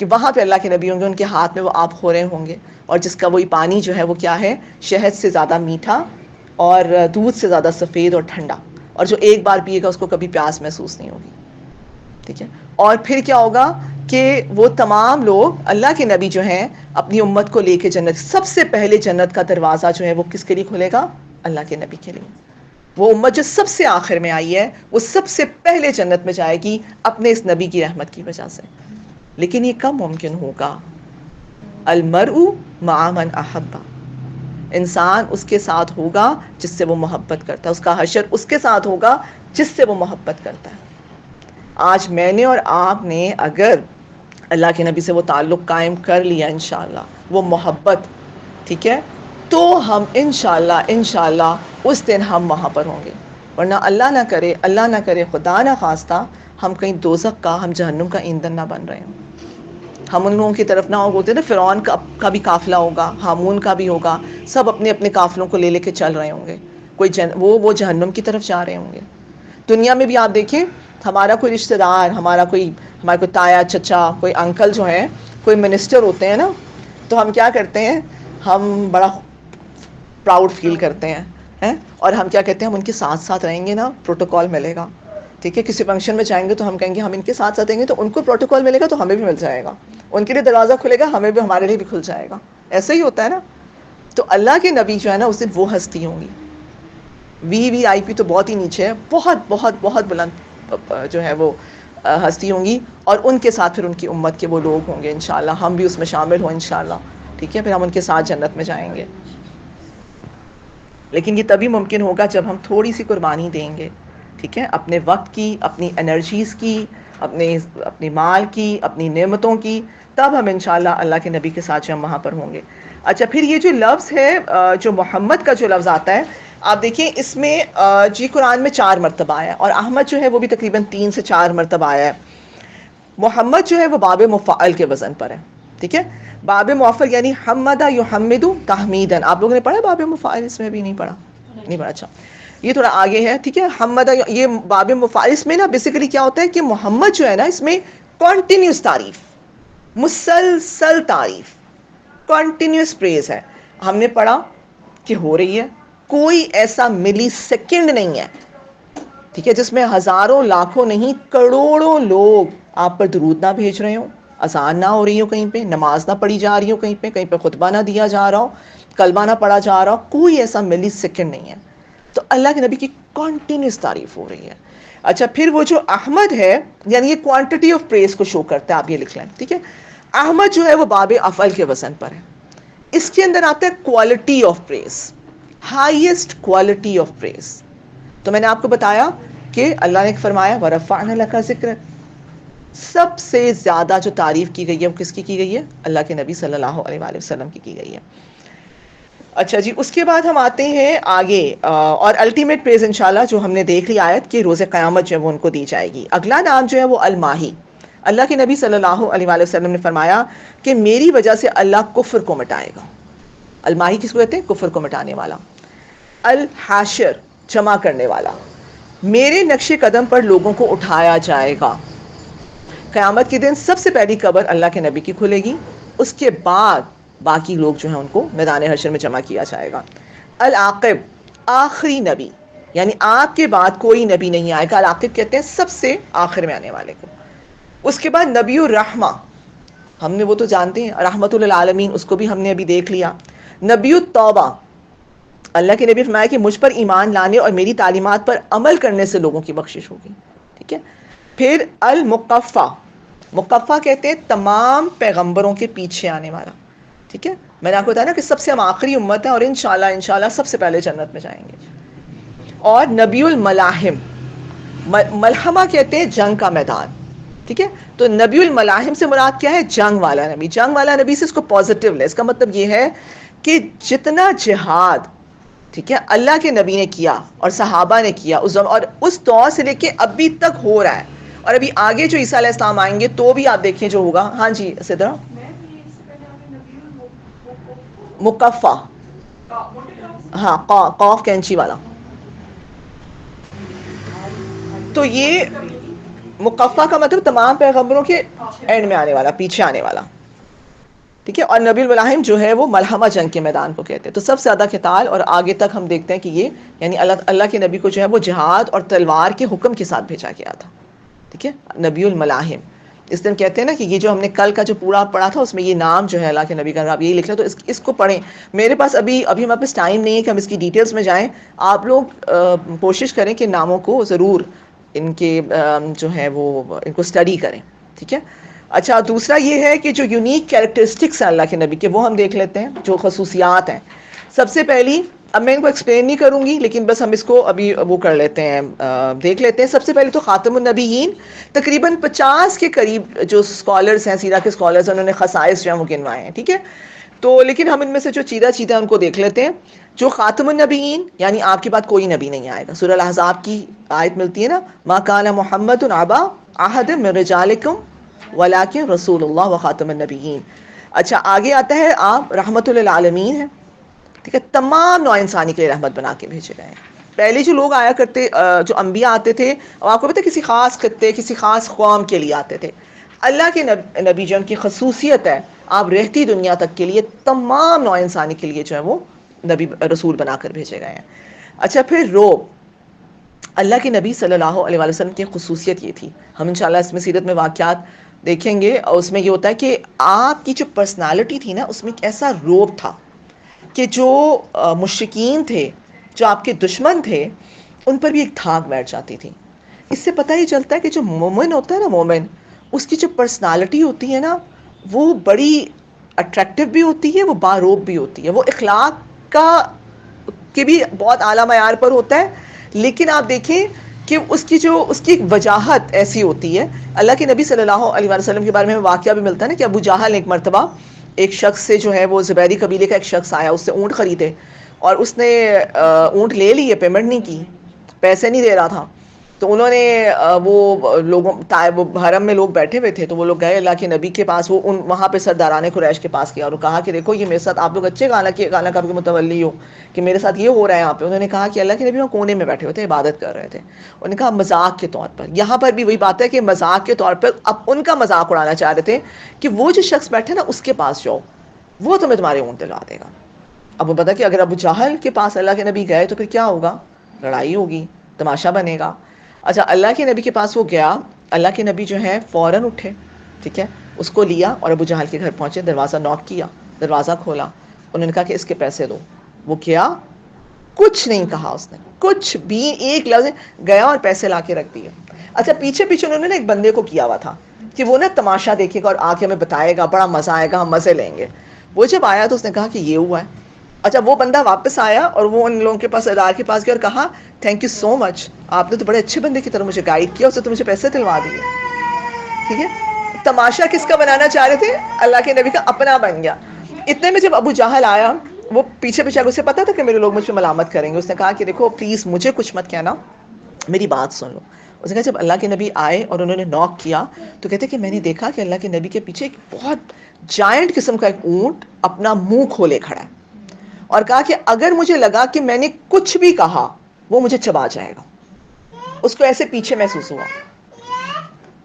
کہ وہاں پہ اللہ کے نبی ہوں گے، ان کے ہاتھ میں وہ آب خورے ہوں گے، اور جس کا وہی پانی جو ہے وہ کیا ہے، شہد سے زیادہ میٹھا اور دودھ سے زیادہ سفید اور ٹھنڈا، اور جو ایک بار پیے گا اس کو کبھی پیاس محسوس نہیں ہوگی، ٹھیک ہے. اور پھر کیا ہوگا کہ وہ تمام لوگ اللہ کے نبی جو ہیں اپنی امت کو لے کے جنت، سب سے پہلے جنت کا دروازہ جو ہے وہ کس کے لیے کھلے گا؟ اللہ کے نبی کے لیے. وہ امت جو سب سے آخر میں آئی ہے وہ سب سے پہلے جنت میں جائے گی اپنے اس نبی کی رحمت کی وجہ سے. لیکن یہ کب ممکن ہوگا؟ المرء مع من احب، انسان اس کے ساتھ ہوگا جس سے وہ محبت کرتا ہے، اس کا حشر اس کے ساتھ ہوگا جس سے وہ محبت کرتا ہے. آج میں نے اور آپ نے اگر اللہ کے نبی سے وہ تعلق قائم کر لیا انشاءاللہ، وہ محبت، ٹھیک ہے، تو ہم انشاءاللہ اس دن ہم وہاں پر ہوں گے. ورنہ اللہ نہ کرے خدا نہ خواستہ ہم کہیں دوزخ کا، ہم جہنم کا ایندھن نہ بن رہے ہوں. ہم ان لوگوں کی طرف نہ ہوتے نا، فرعون کا بھی قافلہ ہوگا، ہامون کا بھی ہوگا، سب اپنے اپنے قافلوں کو لے کے چل رہے ہوں گے، وہ جہنم کی طرف جا رہے ہوں گے. دنیا میں بھی آپ دیکھیں، ہمارا کوئی رشتہ دار، ہمارا کوئی تایا، چچا، کوئی انکل جو ہیں، کوئی منسٹر ہوتے ہیں نا، تو ہم کیا کرتے ہیں، ہم بڑا پراؤڈ فیل کرتے ہیں، اور ہم کیا کہتے ہیں، ہم ان کے ساتھ ساتھ رہیں گے نا، پروٹوکول ملے گا، ٹھیک ہے. کسی فنکشن میں جائیں گے تو ہم کہیں گے ہم ان کے ساتھ ساتھ رہیں گے تو ان کو پروٹوکول ملے گا تو ہمیں بھی مل جائے گا، ان کے لیے دروازہ کھلے گا، ہمیں بھی، ہمارے لیے بھی کھل جائے گا. ایسا ہی ہوتا ہے نا. تو اللہ کے نبی جو ہے نا اس دن وہ ہستی ہوں گی، VIP تو بہت ہی نیچے ہے، بہت بہت بہت بلند جو ہے وہ ہستی ہوں گی، اور ان کے ساتھ پھر ان کی امت کے وہ لوگ ہوں گے انشاءاللہ. ہم بھی اس میں شامل ہوں انشاءاللہ، ٹھیک ہے. پھر ہم ان کے ساتھ جنت میں جائیں گے. لیکن یہ تبھی ممکن ہوگا جب ہم تھوڑی سی قربانی دیں گے، ٹھیک ہے، اپنے وقت کی، اپنی انرجیز کی، اپنی مال کی، اپنی نعمتوں کی، تب ہم انشاءاللہ اللہ کے نبی کے ساتھ جو ہم وہاں پر ہوں گے. اچھا پھر یہ جو لفظ ہے جو محمد کا جو لفظ آتا ہے، آپ دیکھیں اس میں جی قرآن میں 4 مرتبہ آیا ہے، اور احمد جو ہے وہ بھی تقریباً 3 سے 4 مرتبہ آیا ہے. محمد جو ہے وہ باب مفعل کے وزن پر ہے، ٹھیک ہے. باب مفعل یعنی حمدہ یحمد تحمیدن. آپ لوگوں نے پڑھا باب مفعل؟ اس میں بھی نہیں پڑھا، نہیں پڑھا. اچھا یہ تھوڑا آگے ہے، ٹھیک ہے. حمدہ یہ باب مفعل، اس میں نا بیسیکلی کیا ہوتا ہے کہ محمد جو ہے نا اس میں کنٹینیوس تعریف، مسلسل تعریف، کنٹینیوس پریز ہے. ہم نے پڑھا کہ ہو رہی ہے، کوئی ایسا ملی سیکنڈ نہیں ہے، ٹھیک ہے، جس میں ہزاروں لاکھوں نہیں کروڑوں لوگ آپ پر درود نہ بھیج رہے ہوں، اذان نہ ہو رہی ہو کہیں پہ، نماز نہ پڑھی جا رہی ہو کہیں پہ خطبہ نہ دیا جا رہا ہو، کلمہ نہ پڑھا جا رہا ہو، کوئی ایسا ملی سیکنڈ نہیں ہے. تو اللہ کے نبی کی کنٹینیوس تعریف ہو رہی ہے. اچھا پھر وہ جو احمد ہے، یعنی یہ کوانٹٹی آف پریز کو شو کرتا ہے، آپ یہ لکھ لیں، ٹھیک ہے. احمد جو ہے وہ باب افعل کے وزن پر ہے. اس کے اندر آتا ہے quality of prayers, highest quality of prayers. تو میں نے آپ کو بتایا کہ اللہ نے فرمایا وَرَفَعْنَا لَكَ ذِكْرَكَ، سب سے زیادہ جو تعریف کی گئی ہے وہ کس کی گئی ہے؟ اللہ کے نبی صلی اللہ علیہ وآلہ وسلم کی گئی ہے. اچھا جی، اس کے بعد ہم آتے ہیں آگے، اور الٹیمیٹ پریز انشاءاللہ جو ہم نے دیکھ لی آیت کہ روز قیامت جو ہے وہ ان کو دی جائے گی. اگلا نام جو ہے وہ الماہی. اللہ کے نبی صلی اللہ علیہ وآلہ وسلم نے فرمایا کہ میری وجہ سے اللہ کفر کو مٹائے گا. الماہی کس کو کہتے ہیں؟ کفر کو مٹانے والا. الحاشر جمع کرنے والا. میرے نقش قدم پر لوگوں کو اٹھایا جائے گا. قیامت کے دن سب سے پہلی قبر اللہ کے نبی کی کھلے گی، اس کے بعد باقی لوگ جو ہیں ان کو میدان حشر میں جمع کیا جائے گا. العاقب آخری نبی، یعنی آپ کے بعد کوئی نبی نہیں آئے گا. العاقب کہتے ہیں سب سے آخر میں آنے والے کو. اس کے بعد نبی الرحمہ، ہم نے وہ تو جانتے ہیں رحمت للعالمین، اس کو بھی ہم نے ابھی دیکھ لیا. نبی التوبہ، اللہ کے نبی فرمایا کہ مجھ پر ایمان لانے اور میری تعلیمات پر عمل کرنے سے لوگوں کی بخشش ہوگی، ٹھیک ہے. پھر المقفع، مقفع کہتے ہیں تمام پیغمبروں کے پیچھے آنے والا، ٹھیک ہے. میں نے آپ کو بتایا نا کہ سب سے ہم آخری امت ہیں اور انشاءاللہ سب سے پہلے جنت میں جائیں گے. اور نبی الملاحم، ملحمہ کہتے ہیں جنگ کا میدان، ٹھیک ہے. تو نبی الملاحم سے مراد کیا ہے؟ جنگ والا نبی. جنگ والا نبی سے اس کو پازیٹیو لے، اس کا مطلب یہ ہے کہ جتنا جہاد، ٹھیک ہے، اللہ کے نبی نے کیا اور صحابہ نے کیا اور اس دور سے لے کے ابھی تک ہو رہا ہے، اور ابھی آگے جو عیسیٰ علیہ السلام آئیں گے تو بھی آپ دیکھیں جو ہوگا. ہاں جی سدرا. مقفع، ہاں قاف کینچی والا. تو یہ مقفع کا مطلب تمام پیغمبروں کے اینڈ میں آنے والا، پیچھے آنے والا، ٹھیک ہے. اور نبی الملاحم جو ہے وہ ملحمہ جنگ کے میدان کو کہتے ہیں. تو سب سے زیادہ قتال، اور آگے تک ہم دیکھتے ہیں کہ یہ یعنی اللہ کے نبی کو جو ہے وہ جہاد اور تلوار کے حکم کے ساتھ بھیجا گیا تھا، ٹھیک ہے. نبی الملاحم، اس دن کہتے ہیں نا کہ یہ جو ہم نے کل کا جو پورا پڑھا تھا اس میں یہ نام جو ہے اللہ کے نبی کا، آپ یہی لکھ لیں. تو اس کو پڑھیں. میرے پاس ابھی ہمارے پاس ٹائم نہیں ہے کہ ہم اس کی ڈیٹیلز میں جائیں. آپ لوگ کوشش کریں کہ ناموں کو ضرور ان کے جو ہے وہ ان کو اسٹڈی کریں، ٹھیک ہے. اچھا دوسرا یہ ہے کہ جو یونیک کیریکٹرسٹکس ہیں اللہ کے نبی کے وہ ہم دیکھ لیتے ہیں، جو خصوصیات ہیں. سب سے پہلی، اب میں ان کو ایکسپلین نہیں کروں گی لیکن بس ہم اس کو ابھی وہ کر لیتے ہیں، دیکھ لیتے ہیں. سب سے پہلے تو خاتم النبیین، تقریباً 50 کے قریب جو اسکالرز ہیں، سیرہ کے اسکالرز ہیں، انہوں نے خصائص جو ہیں وہ گنوائے ہیں، ٹھیک ہے. تو لیکن ہم ان میں سے جو چیدہ ان کو دیکھ لیتے ہیں. جو خاتم النبیین یعنی آپ کے بعد کوئی نبی نہیں آئے گا. سورہ الاحزاب کی آیت ملتی ہے نا، ما کان محمد ابا احد من رجالکم ولکن رسول اللہ وخاتم النبیین. اچھا آگے آتا ہے آپ رحمت للعالمین ہیں، ٹھیک ہے، تمام نوع انسانی کے لیے رحمت بنا کے بھیجے گئے ہیں. پہلے جو لوگ آیا کرتے، جو انبیاء آتے تھے، اور آپ کو پتہ ہے کسی خاص خطے کسی خاص قوم کے لیے آتے تھے. اللہ کے نبی جو ان کی خصوصیت ہے، آپ رہتی دنیا تک کے لیے تمام نوع انسانی کے لیے جو ہے وہ نبی رسول بنا کر بھیجے گئے ہیں. اچھا پھر روب، اللہ کے نبی صلی اللہ علیہ وسلم کی خصوصیت یہ تھی، ہم انشاءاللہ اس میں سیرت میں واقعات دیکھیں گے، اور اس میں یہ ہوتا ہے کہ آپ کی جو پرسنالٹی تھی نا اس میں ایک ایسا روب تھا کہ جو مشرکین تھے، جو آپ کے دشمن تھے، ان پر بھی ایک دھاگ بیٹھ جاتی تھی. اس سے پتہ ہی چلتا ہے کہ جو مومن ہوتا ہے نا، مومن اس کی جو پرسنالٹی ہوتی ہے نا وہ بڑی اٹریکٹیو بھی ہوتی ہے، وہ باروب بھی ہوتی ہے، وہ اخلاق کا بھی بہت اعلیٰ معیار پر ہوتا ہے. لیکن آپ دیکھیں کہ اس کی ایک وجاہت ایسی ہوتی ہے. اللہ کے نبی صلی اللہ علیہ وسلم کے بارے میں واقعہ بھی ملتا ہے نا کہ ابو جہل نے ایک مرتبہ ایک شخص سے جو ہے وہ زبیری قبیلے کا ایک شخص آیا, اس سے اونٹ خریدے اور اس نے اونٹ لے لیے, پیمنٹ نہیں کی, پیسے نہیں دے رہا تھا. تو انہوں نے وہ لوگوں وہ حرم میں لوگ بیٹھے ہوئے تھے, تو وہ لوگ گئے اللہ کے نبی کے پاس, وہ وہاں پہ سرداران قریش کے پاس گیا اور کہا کہ دیکھو یہ میرے ساتھ, آپ لوگ اچھے گانا کا متولی ہو کہ میرے ساتھ یہ ہو رہا ہے یہاں پہ. انہوں نے کہا کہ اللہ کے نبی وہ کونے میں بیٹھے ہوئے تھے, عبادت کر رہے تھے. انہوں نے کہا مذاق کے طور پر, یہاں پر بھی وہی بات ہے کہ مذاق کے طور پر اب ان کا مذاق اڑانا چاہ رہے تھے کہ وہ جو شخص بیٹھے نا اس کے پاس جاؤ, وہ تمہیں تمہارے اونٹ دلا دے گا. اب وہ پتا کہ اگر ابو جہل کے پاس اللہ کے نبی گئے تو پھر کیا ہوگا, لڑائی ہوگی, تماشا بنے گا. اچھا, اللہ کے نبی کے پاس وہ گیا, اللہ کے نبی جو ہے فوراً اٹھے, ٹھیک ہے, اس کو لیا اور ابو جہل کے گھر پہنچے, دروازہ نوک کیا, دروازہ کھولا, انہوں نے کہا کہ اس کے پیسے دو. وہ کیا, کچھ نہیں کہا اس نے, کچھ بھی ایک لفظ, گیا اور پیسے لا کے رکھ دیے. اچھا, پیچھے انہوں نے ایک بندے کو کیا ہوا تھا کہ وہ نا تماشا دیکھے گا اور آ کے ہمیں بتائے گا, بڑا مزہ آئے گا, ہم مزے لیں گے. وہ جب آیا تو اس نے کہا کہ یہ ہوا ہے. اچھا, وہ بندہ واپس آیا اور وہ ان لوگوں کے پاس, ادار کے پاس گیا اور کہا تھینک یو سو مچ, آپ نے تو بڑے اچھے بندے کی طرح مجھے گائیڈ کیا, اس سے تو مجھے پیسے دلوا دیے. ٹھیک ہے, تماشا کس کا بنانا چاہ رہے تھے, اللہ کے نبی کا اپنا بن گیا. اتنے میں جب ابو جہل آیا, وہ پیچھے اسے پتا تھا کہ میرے لوگ مجھ پہ ملامت کریں گے, اس نے کہا کہ دیکھو پلیز مجھے کچھ مت کہنا, میری بات سن لو. اس نے کہا جب اللہ کے نبی آئے اور انہوں نے نوک کیا تو کہتے کہ میں نے دیکھا کہ اللہ کے نبی کے پیچھے ایک بہت جائنٹ قسم کا ایک اونٹ اپنا منہ کھولے کھڑا ہے, اور کہا کہ اگر مجھے لگا کہ میں نے کچھ بھی کہا وہ مجھے چبا جائے گا. اس کو ایسے پیچھے محسوس ہوا.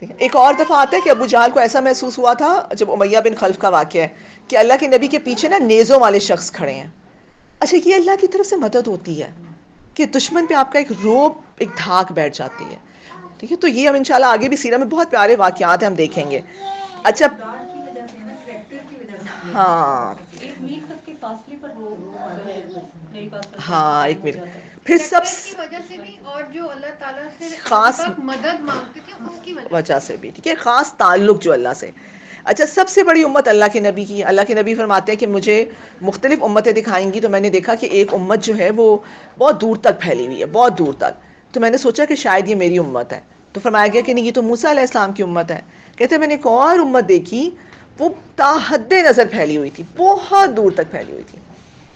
ایک اور دفعہ آتا ہے کہ ابو جہل کو ایسا محسوس ہوا تھا جب امیہ بن خلف کا واقعہ ہے کہ اللہ کے نبی کے پیچھے نا نیزوں والے شخص کھڑے ہیں. اچھا, یہ اللہ کی طرف سے مدد ہوتی ہے کہ دشمن پہ آپ کا ایک روب, ایک دھاک بیٹھ جاتی ہے. ٹھیک ہے, تو یہ ہم انشاءاللہ آگے بھی سیرہ میں بہت پیارے واقعات ہیں, ہم دیکھیں گے. اچھا, ہاں ایک میل تک کے فاصلے پر ہاں, ایک منٹ, پھر سب کی وجہ سے بھی اور جو اللہ تعالیٰ سے خاص مدد مانگتے تھے اس کی وجہ سے بھی, ٹھیک ہے, خاص تعلق جو اللہ سے. اچھا, سب سے بڑی امت اللہ کے نبی کی. اللہ کے نبی فرماتے ہیں کہ مجھے مختلف امتیں دکھائیں گی, تو میں نے دیکھا کہ ایک امت جو ہے وہ بہت دور تک پھیلی ہوئی ہے, بہت دور تک. تو میں نے سوچا کہ شاید یہ میری امت ہے, تو فرمایا گیا کہ نہیں, یہ تو موسیٰ علیہ السلام کی امت ہے. کہتے ہیں میں نے ایک اور امت دیکھی, وہ تا حد نظر پھیلی ہوئی تھی, بہت دور تک پھیلی ہوئی تھی.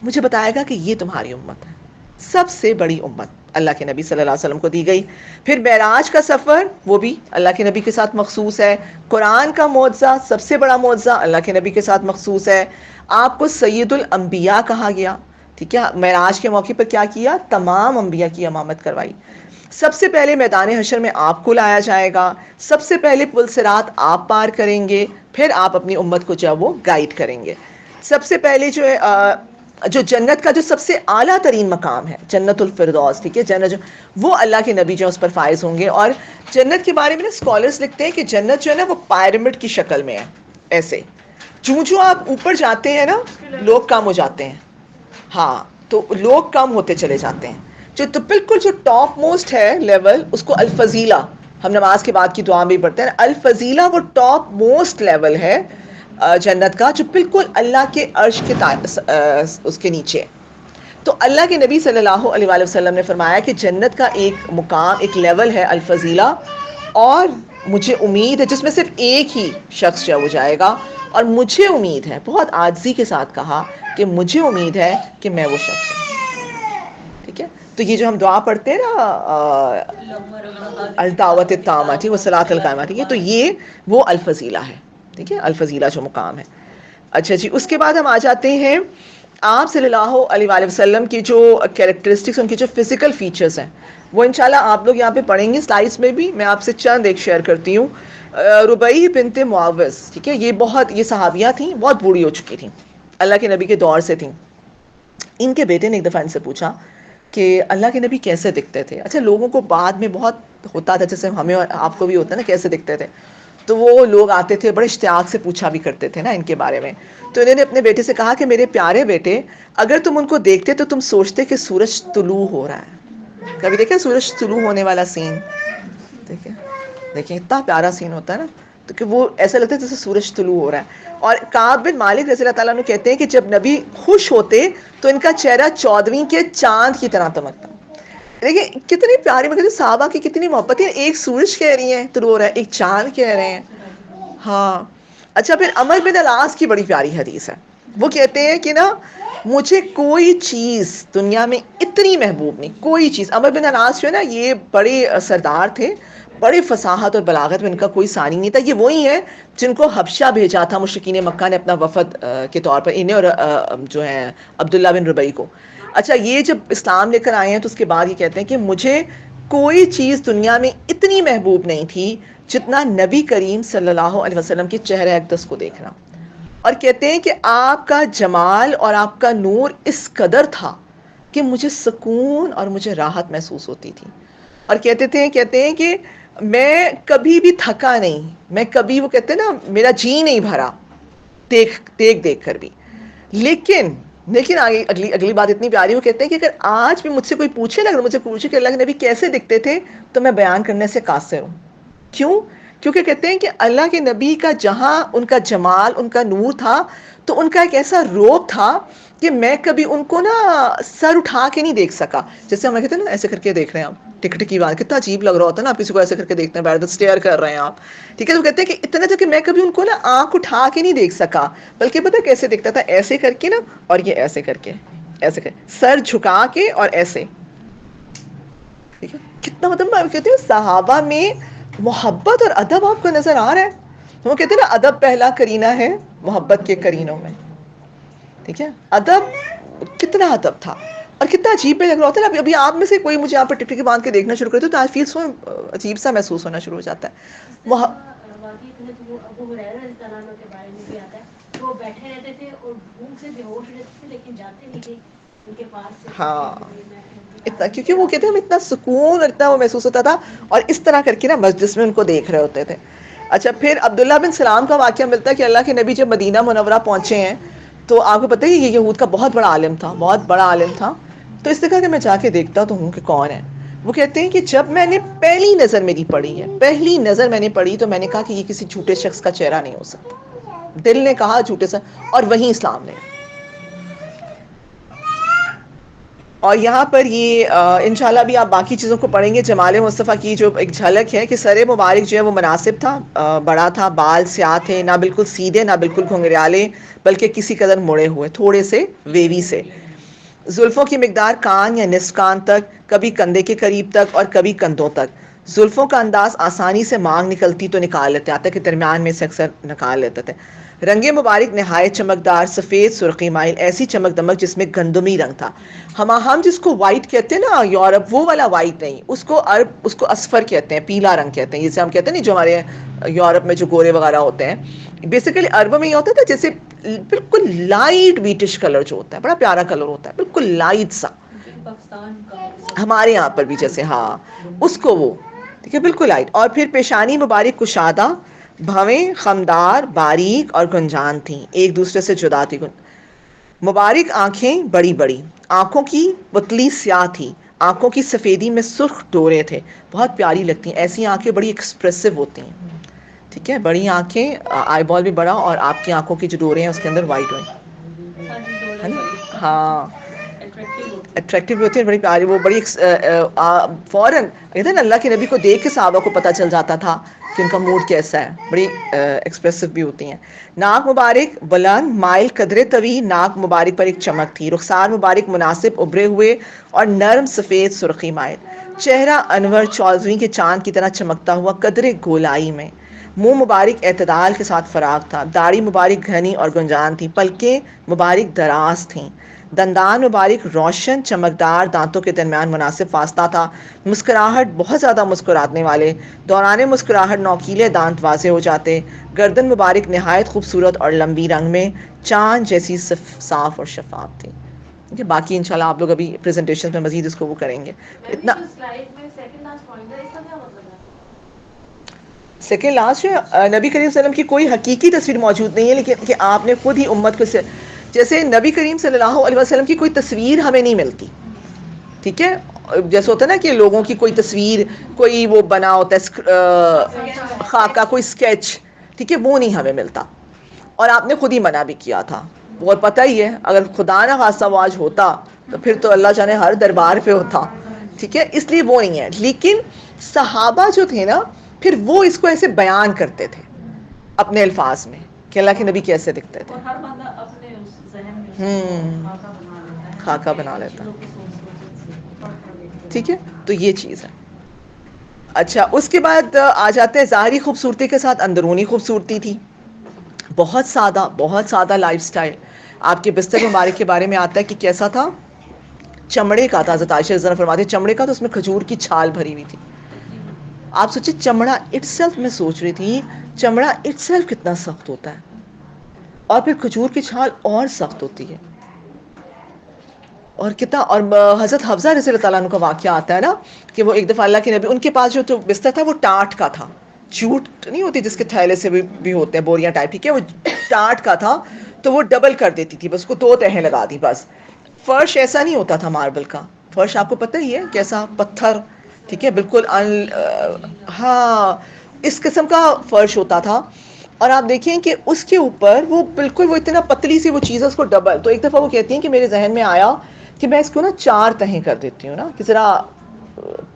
مجھے بتایا گا کہ یہ تمہاری امت ہے, سب سے بڑی امت اللہ کے نبی صلی اللہ علیہ وسلم کو دی گئی. پھر معراج کا سفر, وہ بھی اللہ کے نبی کے ساتھ مخصوص ہے. قرآن کا معجزہ, سب سے بڑا معجزہ اللہ کے نبی کے ساتھ مخصوص ہے. آپ کو سید الانبیاء کہا گیا, ٹھیک ہے. معراج کے موقع پر کیا کیا, تمام انبیاء کی امامت کروائی. سب سے پہلے میدان حشر میں آپ کو لایا جائے گا, سب سے پہلے پل صراط آپ پار کریں گے, پھر آپ اپنی امت کو جو وہ گائیڈ کریں گے. سب سے پہلے جو ہے جو جنت کا جو سب سے اعلیٰ ترین مقام ہے جنت الفردوس, ٹھیک ہے, جنت جو وہ اللہ کے نبی جو اس پر فائز ہوں گے. اور جنت کے بارے میں نا اسکالرس لکھتے ہیں کہ جنت جو ہے نا وہ پیرامڈ کی شکل میں ہے, ایسے جو آپ اوپر جاتے ہیں نا لوگ کم ہو جاتے ہیں, ہاں, تو لوگ کم ہوتے چلے جاتے ہیں. تو بالکل جو ٹاپ موسٹ ہے لیول, اس کو الفضیلہ, ہم نماز کے بعد کی دعا میں پڑھتے ہیں, الفضیلہ وہ ٹاپ موسٹ لیول ہے جنت کا, جو بالکل اللہ کے عرش کے اس کے نیچے. تو اللہ کے نبی صلی اللہ علیہ وآلہ وسلم نے فرمایا کہ جنت کا ایک مقام, ایک لیول ہے الفضیلہ, اور مجھے امید ہے, جس میں صرف ایک ہی شخص جو وہ جائے گا, اور مجھے امید ہے, بہت عاجزی کے ساتھ کہا کہ مجھے امید ہے کہ میں وہ شخص ہوں. ٹھیک ہے, تو یہ جو ہم دعا پڑھتے ہیں نا الدعوت التامہ, ٹھیک, والصلاۃ القائمہ, ٹھیک ہے, تو یہ وہ الفضیلہ ہے, ٹھیک ہے, الفضیلہ جو مقام ہے. اچھا جی, اس کے بعد ہم آ جاتے ہیں آپ صلی اللہ علیہ وآلہ وسلم کی جو کیریکٹرسٹکس, ان کی جو فزیکل فیچرز ہیں, وہ انشاءاللہ آپ لوگ یہاں پہ پڑھیں گے سلائڈس میں بھی. میں آپ سے چند ایک شیئر کرتی ہوں. ربیع بنت معوذ, ٹھیک ہے, یہ صحابیہ تھیں, بہت بوڑھی ہو چکی تھیں, اللہ کے نبی کے دور سے تھیں. ان کے بیٹے نے ایک دفعہ ان سے پوچھا کہ اللہ کے نبی کیسے دکھتے تھے. اچھا, لوگوں کو بعد میں بہت ہوتا تھا, جیسے ہمیں اور آپ کو بھی ہوتا ہے نا, کیسے دکھتے تھے, تو وہ لوگ آتے تھے, بڑے اشتیاق سے پوچھا بھی کرتے تھے نا ان کے بارے میں. تو انہوں نے اپنے بیٹے سے کہا کہ میرے پیارے بیٹے, اگر تم ان کو دیکھتے تو تم سوچتے کہ سورج طلوع ہو رہا ہے. کبھی دیکھیں سورج طلوع ہونے والا سین, دیکھیں اتنا پیارا سین ہوتا ہے نا, تو کہ وہ ایسا لگتا ہے جیسے سورج طلوع ہو رہا ہے. اور کعب بن مالک رضی اللہ تعالیٰ عنہ کہتے ہیں کہ جب نبی خوش ہوتے تو ان کا چہرہ 14ویں کے چاند کی طرح چمکتا. دیکھیں کتنی پیاری مگر صحابہ کی کتنی محبت ہے. ایک سورج کہہ رہی ہیں تو رو رہا ہے, ایک چاند کہہ رہے ہیں. ہاں اچھا پھر عمر بن العاص کی بڑی پیاری حدیث ہے. وہ کہتے ہیں کہ نا مجھے کوئی چیز دنیا میں اتنی محبوب نہیں, کوئی چیز. عمر بن العاص جو ہے نا یہ بڑے سردار تھے, بڑے فصاحت اور بلاغت میں ان کا کوئی ثانی نہیں تھا. یہ وہی ہیں جن کو حبشہ بھیجا تھا مشرکین مکہ نے اپنا وفد کے طور پر, انہیں اور جو ہیں عبداللہ بن ربیع کو. اچھا یہ جب اسلام لے کر آئے ہیں تو اس کے بعد یہ کہتے ہیں کہ مجھے کوئی چیز دنیا میں اتنی محبوب نہیں تھی جتنا نبی کریم صلی اللہ علیہ وسلم کے چہرہ اقدس کو دیکھنا. اور کہتے ہیں کہ آپ کا جمال اور آپ کا نور اس قدر تھا کہ مجھے سکون اور مجھے راحت محسوس ہوتی تھی. اور کہتے ہیں کہ میں کبھی بھی تھکا نہیں, میں کبھی, وہ کہتے ہیں نا میرا جی نہیں بھرا دیکھ کر بھی. لیکن آگے اگلی بات اتنی پیاری, وہ کہتے ہیں کہ اگر آج بھی مجھ سے کوئی پوچھے نا, اگر مجھے پوچھے کہ اللہ کے نبی کیسے دکھتے تھے, تو میں بیان کرنے سے قاصر ہوں. کیوں؟ کیونکہ کہتے ہیں کہ اللہ کے نبی کا جہاں ان کا جمال, ان کا نور تھا, تو ان کا ایک ایسا روب تھا کہ میں کبھی ان کو نا سر اٹھا کے نہیں دیکھ سکا. جیسے ہم کہتے ہیں نا ایسے کر کے دیکھ رہے ہیں آپ, ٹک ٹکی بات, کتنا عجیب لگ رہا ہوتا ہے نا آپ کسی کو ایسے کر کے دیکھتے ہیں, بیٹھ اسٹیئر کر رہے ہیں آپ, ٹھیک ہے. تو کہتے ہیں کہ اتنا تھا کہ میں کبھی ان کو نا آنکھ اٹھا کے نہیں دیکھ سکا, بلکہ پتہ کیسے دیکھتا تھا, ایسے کر کے نا, اور یہ ایسے کر کے, ایسے کر سر جھکا کے اور ایسے, ٹھیک ہے. کتنا مطلب کہتے ہیں صحابہ میں محبت اور ادب آپ کو نظر آ رہا ہے. وہ کہتے ہیں نا ادب پہلا کرینہ ہے محبت کے کرینوں میں, ٹھیک ہے. ادب, کتنا ادب تھا اور کتنا عجیب بھی لگ رہا ہوتا ہے نا. ابھی آپ میں سے کوئی مجھے یہاں پر ٹکٹکی باندھ کے دیکھنا شروع کرے تو آج فیل سو عجیب سا محسوس ہونا شروع ہو جاتا ہے. ابو ہریرہ رضی اللہ عنہ کے بارے میں بھی آتا ہے, وہ بیٹھے رہتے تھے اور بھوک سے بے ہوش رہتے تھے, لیکن جاتے نہیں تھے ان کے پاس سے. ہاں اتنا, کیونکہ وہ کہتے ہیں ہم اتنا سکون اور اتنا وہ محسوس ہوتا تھا, اور اس طرح کر کے نا مسجد میں ان کو دیکھ رہے ہوتے تھے. اچھا پھر عبداللہ بن سلام کا واقعہ ملتا ہے کہ اللہ کے نبی جب مدینہ منورہ پہنچے ہیں تو آپ کو پتہ ہے یہ یہود کا بہت بڑا عالم تھا, بہت بڑا عالم تھا. تو اس نے کہا کہ میں جا کے دیکھتا تو ہوں کہ کون ہے. وہ کہتے ہیں کہ جب میں نے پہلی نظر میری پڑی ہے, پہلی نظر میں نے پڑی, تو میں نے کہا کہ یہ کسی جھوٹے شخص کا چہرہ نہیں ہو سکتا. دل نے کہا جھوٹے سے, اور وہیں اسلام نے. اور یہاں پر یہ انشاءاللہ بھی آپ باقی چیزوں کو پڑھیں گے. جمال مصطفیٰ کی جو ایک جھلک ہے کہ سر مبارک جو ہے وہ مناسب تھا, بڑا تھا, بال سیاہ تھے, نہ بالکل سیدھے نہ بالکل گھنگریالے, بلکہ کسی قدر مڑے ہوئے, تھوڑے سے ویوی سے. زلفوں کی مقدار کان یا نصف کان تک, کبھی کندھے کے قریب تک اور کبھی کندھوں تک. زلفوں کا انداز آسانی سے مانگ نکلتی تو نکال لیتے, آتا کہ درمیان میں سے اکثر نکال لیتے تھے. رنگ مبارک نہایت چمکدار, سفید سرخی مائل, ایسی چمک دمک جس میں گندمی رنگ تھا. ہم جس کو وائٹ کہتے ہیں نا یورپ, وہ والا وائٹ نہیں, اس کو عرب اس کو اصفر کہتے ہیں, پیلا رنگ کہتے ہیں. جیسے ہم کہتے ہیں نا جو ہمارے یورپ میں جو گورے وغیرہ ہوتے ہیں, بیسیکلی عربوں میں یہ ہوتا تھا جیسے بالکل لائٹ ویٹش کلر جو ہوتا ہے, بڑا پیارا کلر ہوتا ہے, بالکل لائٹ سا, پاکستان کا ہمارے یہاں پر بھی جیسے, ہاں اس کو وہ, ٹھیک ہے, بالکل لائٹ. اور پھر پیشانی مبارک کشادہ, بھویں خمدار, باریک اور گنجان تھیں, ایک دوسرے سے جدا تھی. مبارک آنکھیں بڑی بڑی, آنکھوں کی پتلی سیاہ تھی, آنکھوں کی سفیدی میں سرخ ڈورے تھے, بہت پیاری لگتی ہیں ایسی آنکھیں, بڑی ایکسپریسو ہوتی ہیں, ٹھیک ہے, بڑی آنکھیں, آئی بال بھی بڑا, اور آپ کی آنکھوں کی جو ڈورے ہیں اس کے اندر وائٹ ہوئی, ہے نا, ہاں اٹریکٹیو بھی ہوتی ہے, بڑی پیاری, وہ بڑی فوراً کہتے ہیں نا اللہ کے نبی کو دیکھ کے صحابہ کو پتہ چل جاتا تھا کہ ان کا موڈ کیسا ہے, بڑی ایکسپریسو بھی ہوتی ہیں. ناک مبارک بلند, مائل قدرے طویل, ناک مبارک پر ایک چمک تھی. رخسار مبارک مناسب ابھرے ہوئے اور نرم سفید سرخی مائل. چہرہ انور چودھویں کے چاند کی طرح چمکتا ہوا قدرے گولائی میں. منہ مبارک اعتدال کے ساتھ فراغ تھا, داڑھی مبارک گھنی اور گنجان تھی, پلکیں مبارک دراز تھیں, دندان مبارک روشن چمکدار, دانتوں کے درمیان مناسب فاصلہ تھا. مسکراہٹ بہت زیادہ مسکرانے والے, دوران مسکراہٹ نوکیلے دانت واضح ہو جاتے. گردن مبارک نہایت خوبصورت اور لمبی, رنگ میں چاند جیسی صاف اور شفاف تھی. باقی انشاءاللہ آپ لوگ ابھی پریزنٹیشن میں مزید اس کو وہ کریں گے. اتنا سیکنڈ لاسٹ نبی کریم صلی اللہ علیہ وسلم کی کوئی حقیقی تصویر موجود نہیں ہے, لیکن کہ آپ نے خود ہی امت کو جیسے نبی کریم صلی اللہ علیہ وسلم کی کوئی تصویر ہمیں نہیں ملتی, ٹھیک ہے, جیسے ہوتا ہے نا کہ لوگوں کی کوئی تصویر, کوئی وہ بنا ہوتا ہے خاکہ, کوئی اسکیچ, ٹھیک ہے, وہ نہیں ہمیں ملتا. اور آپ نے خود ہی منع بھی کیا تھا, وہ پتہ ہی ہے, اگر خدا نہ خواستہ وہ آج ہوتا تو پھر تو اللہ جانے ہر دربار پہ ہوتا ٹھیک ہے, اس لیے وہ نہیں ہے. لیکن صحابہ جو تھے نا پھر وہ اس کو ایسے بیان کرتے تھے اپنے الفاظ میں کہ اللہ کے نبی کیسے دکھتے تھے. اور ہر بندہ اپنے اس ذہن میں اس کو خاکہ بنا لیتا ہے, خاکہ بنا لیتا دوسروں کی سوچ. ٹھیک ہے, تو یہ چیز ہے. اچھا, اس کے بعد آ جاتے ہیں ظاہری خوبصورتی کے ساتھ اندرونی خوبصورتی تھی. بہت سادہ لائف سٹائل. آپ کے بستر مبارک کے بارے میں آتا ہے کہ کیسا تھا, چمڑے کا تھا. حضرت عائشہ رضی اللہ عنہا فرماتے ہیں چمڑے کا, تو اس میں کھجور کی چھال بھری ہوئی تھی. آپ سوچیں چمڑا اٹ سیلف, میں سوچ رہی تھی چمڑا اٹ سیلف کتنا سخت ہوتا ہے, اور پھر کھجور کی چھال اور سخت ہوتی ہے. اور کتنا, اور حضرت حفصہ رضی اللہ تعالیٰ عنہ کا واقعہ آتا ہے نا کہ وہ ایک دفعہ اللہ کے نبی, ان کے پاس جو بستر تھا وہ ٹاٹ کا تھا, جھوٹ نہیں ہوتی جس کے تھیلے سے بھی ہوتے ہیں بوریاں ٹائپ, ٹھیک ہے, وہ ٹاٹ کا تھا. تو وہ ڈبل کر دیتی تھی, بس کو 2 تہیں لگا دی بس. فرش ایسا نہیں ہوتا تھا ماربل کا فرش, آپ کو پتہ ہی ہے کیسا, پتھر, ٹھیک ہے, بالکل ہاں اس قسم کا فرش ہوتا تھا. اور آپ دیکھیں کہ اس کے اوپر وہ بالکل وہ اتنا پتلی سی وہ چیز ہے, اس کو ڈبل. تو ایک دفعہ وہ کہتی ہیں کہ میرے ذہن میں آیا کہ میں اس کو نا 4 تہیں کر دیتی ہوں نا کہ ذرا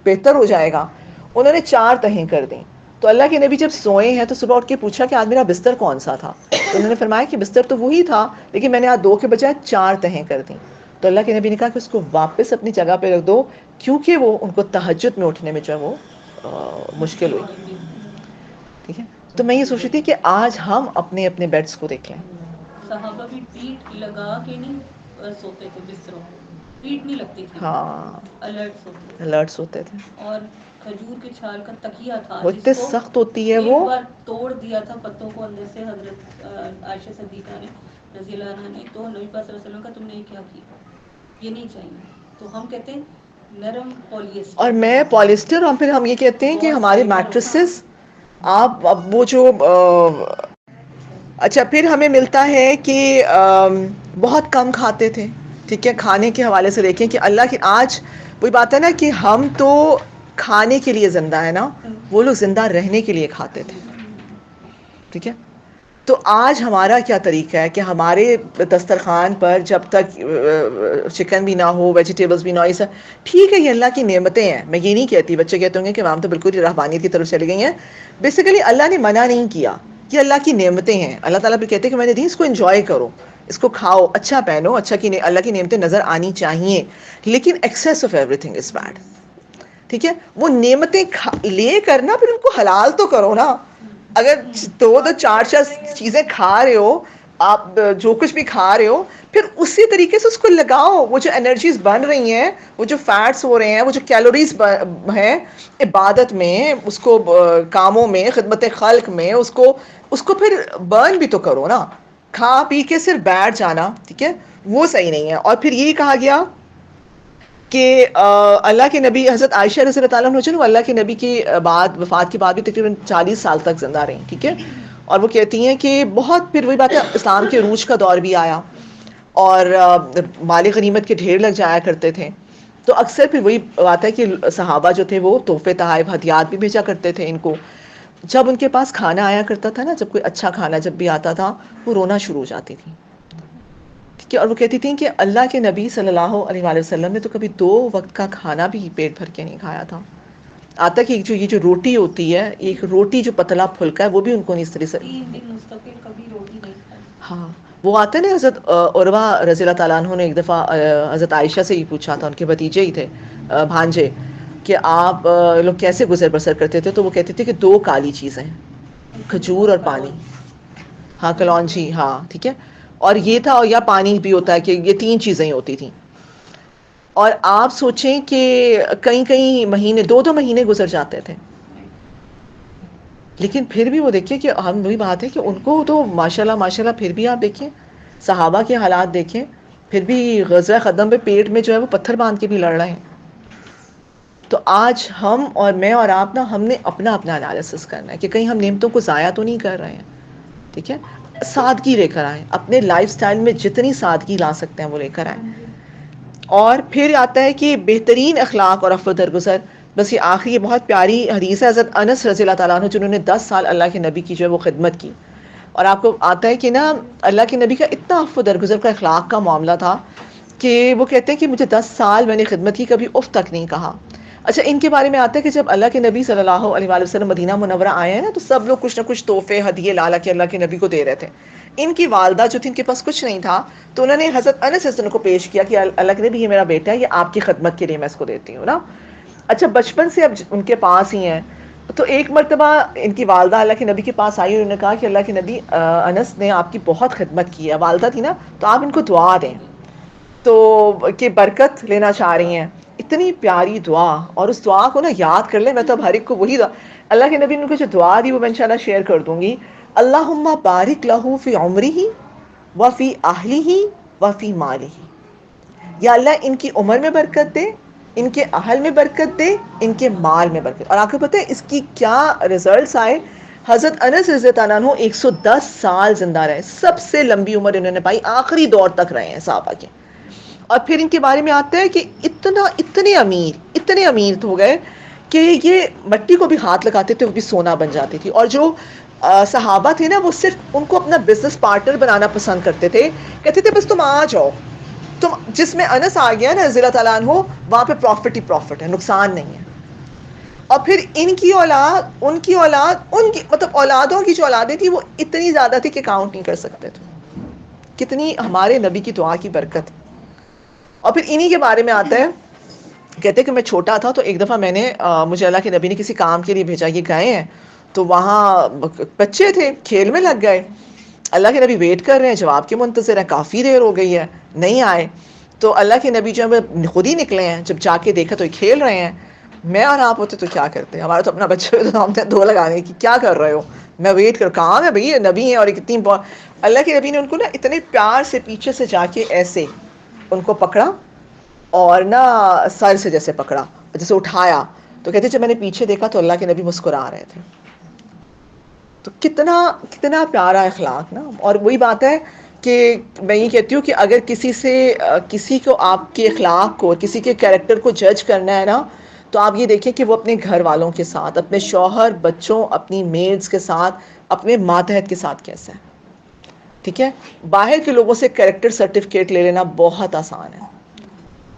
بہتر ہو جائے گا. انہوں نے 4 تہیں کر دیں. تو اللہ کے نبی جب سوئے ہیں تو صبح اٹھ کے پوچھا کہ آج میرا بستر کون سا تھا. تو انہوں نے فرمایا کہ بستر تو وہی تھا, لیکن میں نے آج 2 کے بجائے 4 تہیں کر دیں. تو اللہ کے نبی نے کہا کہ اس کو واپس اپنی جگہ پہ رکھ دو, کیونکہ وہ ان کو تہجد میں اٹھنے میں جو ہے وہ مشکل ہوئی. ٹھیک ہے, تو میں یہ سوچ رہی تھی کہ آج ہم اپنے اپنے بیڈس کو دیکھ لیں. صحابہ بھی پیٹ لگا کے نہیں سوتے تھے بستروں کو, پیٹ نہیں لگتی تھی, ہاں الرٹس ہوتے تھے. اور کھجور کے چھال کا تکیہ تھا وہ جس اتنے کو سخت ہوتی ہے, ایک وہ بار توڑ دیا تھا پتوں کو اندر سے حضرت عائشہ صدیقہ نے رضی اللہ عنہا نے. تو نبی پاک صلی اللہ علیہ وسلم کا تم نے یہ کیا کیا, یہ نہیں چاہیے. تو ہم کہتے ہیں نرم پولیسٹر, اور میں پولیسٹر, اور پھر ہم یہ کہتے ہیں کہ ہمارے میٹریسز آپ اب وہ جو اچھا, پھر ہمیں ملتا ہے کہ بہت کم کھاتے تھے. ٹھیک ہے, کھانے کے حوالے سے دیکھیں کہ اللہ کی, آج وہی بات ہے نا کہ ہم تو کھانے کے لیے زندہ ہے نا, وہ لوگ زندہ رہنے کے لیے کھاتے تھے. ٹھیک ہے, تو آج ہمارا کیا طریقہ ہے کہ ہمارے دسترخوان پر جب تک چکن بھی نہ ہو, ویجیٹیبلز بھی نہ ہو, یہ سب ٹھیک ہے, یہ اللہ کی نعمتیں ہیں. میں یہ نہیں کہتی, بچے کہتے ہوں گے کہ ہم تو بالکل رہبانیت کی طرف چلی گئی ہیں. بیسیکلی اللہ نے منع نہیں کیا, یہ اللہ کی نعمتیں ہیں. اللہ تعالیٰ بھی کہتے ہیں کہ میں نے دی, اس کو انجوائے کرو, اس کو کھاؤ, اچھا پہنو, اچھا کی اللہ کی نعمتیں نظر آنی چاہیے, لیکن access of every thing is bad. ٹھیک ہے, وہ نعمتیں لے کر نا پھر ان کو حلال تو کرو نا. اگر 2-4 چیزیں کھا رہے ہو آپ, جو کچھ بھی کھا رہے ہو, پھر اسی طریقے سے اس کو لگاؤ. وہ جو انرجیز بن رہی ہیں, وہ جو فیٹس ہو رہے ہیں, وہ جو کیلوریز ہیں عبادت میں, اس کو کاموں میں, خدمت خلق میں, اس کو پھر برن بھی تو کرو نا. کھا پی کے صرف بیٹھ جانا, ٹھیک ہے, وہ صحیح نہیں ہے. اور پھر یہی کہا گیا کہ اللہ کے نبی حضرت عائشہ رضی اللہ تعالیٰ عنہ وہ اللہ کے نبی کی بعد, وفات کے بعد بھی تقریباً 40 سال تک زندہ رہیں. ٹھیک ہے, اور وہ کہتی ہیں کہ بہت, پھر وہی بات ہے, اسلام کے عروج کا دور بھی آیا اور مال غنیمت کے ڈھیر لگ جایا کرتے تھے. تو اکثر پھر وہی بات ہے کہ صحابہ جو تھے وہ تحفے تحائف ہدیات بھی بھیجا کرتے تھے ان کو. جب ان کے پاس کھانا آیا کرتا تھا نا, جب کوئی اچھا کھانا جب بھی آتا تھا, وہ رونا شروع ہو جاتی تھی. ٹھیک ہے, اور وہ کہتی تھیں کہ اللہ کے نبی صلی اللہ علیہ وآلہ وسلم نے تو کبھی 2 وقت کا کھانا بھی پیٹ بھر کے نہیں کھایا تھا. آتا کہ یہ جو روٹی ہوتی ہے, ایک روٹی جو پتلا پھلکا ہے, وہ بھی ان کو نہیں اس طرح سے 3 دن مستقل کبھی روٹی نہیں کھائی. ہاں, وہ آتا ہے نا, حضرت عروہ رضی اللہ تعالیٰ عنہ نے ایک دفعہ حضرت عائشہ سے ہی پوچھا تھا, ان کے بھتیجے ہی تھے, بھانجے, کہ آپ لوگ کیسے گزر بسر کرتے تھے. تو وہ کہتے تھے کہ 2 کالی چیزیں, کھجور اور پانی. ہاں, کلونجی, ہاں, ٹھیک ہے, اور یہ تھا, اور یا پانی بھی ہوتا ہے, کہ یہ 3 چیزیں ہی ہوتی تھیں. اور آپ سوچیں کہ کئی مہینے, 2 مہینے گزر جاتے تھے, لیکن پھر بھی وہ دیکھیں کہ ہم وہی بات ہے کہ ان کو تو ماشاءاللہ پھر بھی آپ دیکھیں صحابہ کے حالات دیکھیں, پھر بھی غزوہ خندق پہ پیٹ میں جو ہے وہ پتھر باندھ کے بھی لڑ رہے ہیں. تو آج ہم اور میں اور آپ نا, ہم نے اپنا انالیسس کرنا ہے کہ کہیں ہم نعمتوں کو ضائع تو نہیں کر رہے ہیں. ٹھیک ہے, سادگی لے کر آئیں, اپنے لائف سٹائل میں جتنی سادگی لا سکتے ہیں وہ لے کر آئیں. اور پھر آتا ہے کہ بہترین اخلاق اور عفو درگزر. بس یہ آخری, یہ بہت پیاری حدیث ہے حضرت انس رضی اللہ تعالیٰ عنہ, جنہوں نے 10 سال اللہ کے نبی کی جو ہے وہ خدمت کی. اور آپ کو آتا ہے کہ نا اللہ کے نبی کا اتنا عفو درگزر کا اخلاق کا معاملہ تھا کہ وہ کہتے ہیں کہ مجھے 10 سال میں نے خدمت کی, کبھی اف تک نہیں کہا. اچھا ان کے بارے میں آتا ہے کہ جب اللہ کے نبی صلی اللہ علیہ وآلہ وسلم مدینہ منورہ آئے ہیں نا تو سب لوگ کچھ نہ کچھ تحفے ہدیے لالا کے اللہ کے نبی کو دے رہے تھے. ان کی والدہ جو تھی ان کے پاس کچھ نہیں تھا تو انہوں نے حضرت انس رضی اللہ عنہ کو پیش کیا کہ اللہ کے نبی یہ میرا بیٹا ہے, یہ آپ کی خدمت کے لیے میں اس کو دیتی ہوں نا. اچھا بچپن سے اب ان کے پاس ہی ہیں تو ایک مرتبہ ان کی والدہ اللہ کے نبی کے پاس آئی اور انہوں نے کہا کہ اللہ کے نبی انس نے آپ کی بہت خدمت کی ہے, والدہ تھی نا, تو آپ ان کو دعا دیں تو کہ برکت لینا چاہ رہی ہیں. اتنی پیاری دعا, اور اس دعا کو نا یاد کر لیں, میں تو ہر ایک کو وہی دعا اللہ کے نبی نے ان کو جو دعا دی وہ میں انشاءاللہ شیئر کر دوں گی. اللہم بارک لہو فی عمرہ وفی اہلہ وفی مالہ. یا اللہ ان کی عمر میں برکت دے, ان کے اہل میں برکت دے, ان کے مال میں برکت. اور آپ کو پتہ ہے اس کی کیا ریزلٹس آئے؟ حضرت انس رضی اللہ عنہ 110 سال زندہ رہے, سب سے لمبی عمر انہوں نے پائی, آخری دور تک رہے ہیں صحابہ کے. اور پھر ان کے بارے میں آتا ہے کہ اتنے امیر ہو گئے کہ یہ مٹی کو بھی ہاتھ لگاتے تھے وہ بھی سونا بن جاتی تھی. اور جو صحابہ تھے نا وہ صرف ان کو اپنا بزنس پارٹنر بنانا پسند کرتے تھے, کہتے تھے بس تم آ جاؤ, تم جس میں انس آ گیا نا رضی اللہ تعالیٰ عنہ وہاں پہ پروفٹ ہی پروفٹ ہے, نقصان نہیں ہے. اور پھر ان کی اولاد ان کی مطلب اولادوں کی جو اولادیں تھی وہ اتنی زیادہ تھی کہ کاؤنٹ نہیں کر سکتے تھے. کتنی ہمارے نبی کی دعا کی برکت. اور پھر انہی کے بارے میں آتا ہے, کہتے ہیں کہ میں چھوٹا تھا تو ایک دفعہ میں نے مجھے اللہ کے نبی نے کسی کام کے لیے بھیجا, یہ گئے ہیں تو وہاں بچے تھے کھیل میں لگ گئے. اللہ کے نبی ویٹ کر رہے ہیں, جواب کے منتظر ہیں, کافی دیر ہو گئی ہے نہیں آئے. تو اللہ کے نبی جب خود ہی نکلے ہیں, جب جا کے دیکھا تو یہ کھیل رہے ہیں. میں اور آپ ہوتے تو کیا کرتے, ہمارا تو اپنا بچے ہوئے تو ہم نے دو لگانے کی کیا کر رہے ہو, میں ویٹ کر کہاں ہے بھئی, نبی ہیں اور کتنی اللہ کے نبی نے ان کو نا اتنے پیار سے پیچھے سے جا کے ایسے ان کو پکڑا اور نا سر سے جیسے پکڑا, جیسے اٹھایا. تو کہتے جب میں نے پیچھے دیکھا تو اللہ کے نبی مسکرا رہے تھے. تو کتنا پیارا اخلاق نا. اور وہی بات ہے کہ میں یہ کہتی ہوں کہ اگر کسی کو آپ کے اخلاق کو, کسی کے کیریکٹر کو جج کرنا ہے نا, تو آپ یہ دیکھیں کہ وہ اپنے گھر والوں کے ساتھ, اپنے شوہر, بچوں, اپنی میڈز کے ساتھ, اپنے ماتحت کے ساتھ کیسا ہے. ٹھیک ہے, باہر کے لوگوں سے کیریکٹر سرٹیفکیٹ لے لینا بہت آسان ہے,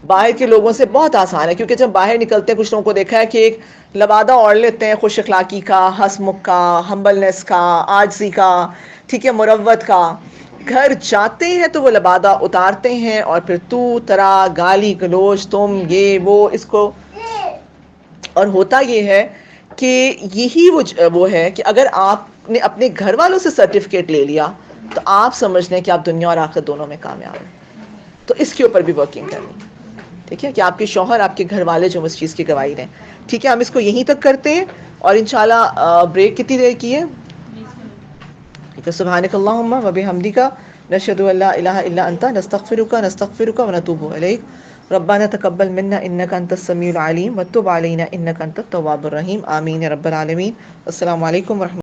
باہر کے لوگوں سے بہت آسان ہے. کیونکہ جب باہر نکلتے ہیں کچھ لوگوں کو دیکھا ہے کہ ایک لبادہ اوڑھ لیتے ہیں خوش اخلاقی کا, ہنسمکھ کا, ہمبلنس کا, عاجزی کا, ٹھیک ہے, مروت کا. گھر جاتے ہیں تو وہ لبادہ اتارتے ہیں اور پھر تو ترا, گالی گلوچ, تم, یہ وہ, اس کو. اور ہوتا یہ ہے کہ یہی وہ ہے کہ اگر آپ نے اپنے گھر والوں سے سرٹیفکیٹ لے لیا تو آپ سمجھ لیں کہ آپ دنیا اور آخرت دونوں میں کامیاب ہیں. تو اس کے اوپر بھی ورکنگ کرنی ہے. ٹھیک ہے, کہ آپ کے شوہر, آپ کے گھر والے جو اس چیز کی گواہی دیں. ٹھیک ہے, ہم اس کو یہیں تک کرتے ہیں اور انشاءاللہ بریک کتنی دیر کی ہے؟ ٹھیک ہے. سبحانک اللہم و بحمدک نشہد ان لا الہ الا انت نستغفرک ونتوب الیک. ربنا تقبل منا انک انت السمیع العلیم وتب علینا انک انت التواب الرحیم. آمین یا رب العالمین. السلام علیکم ورحمۃ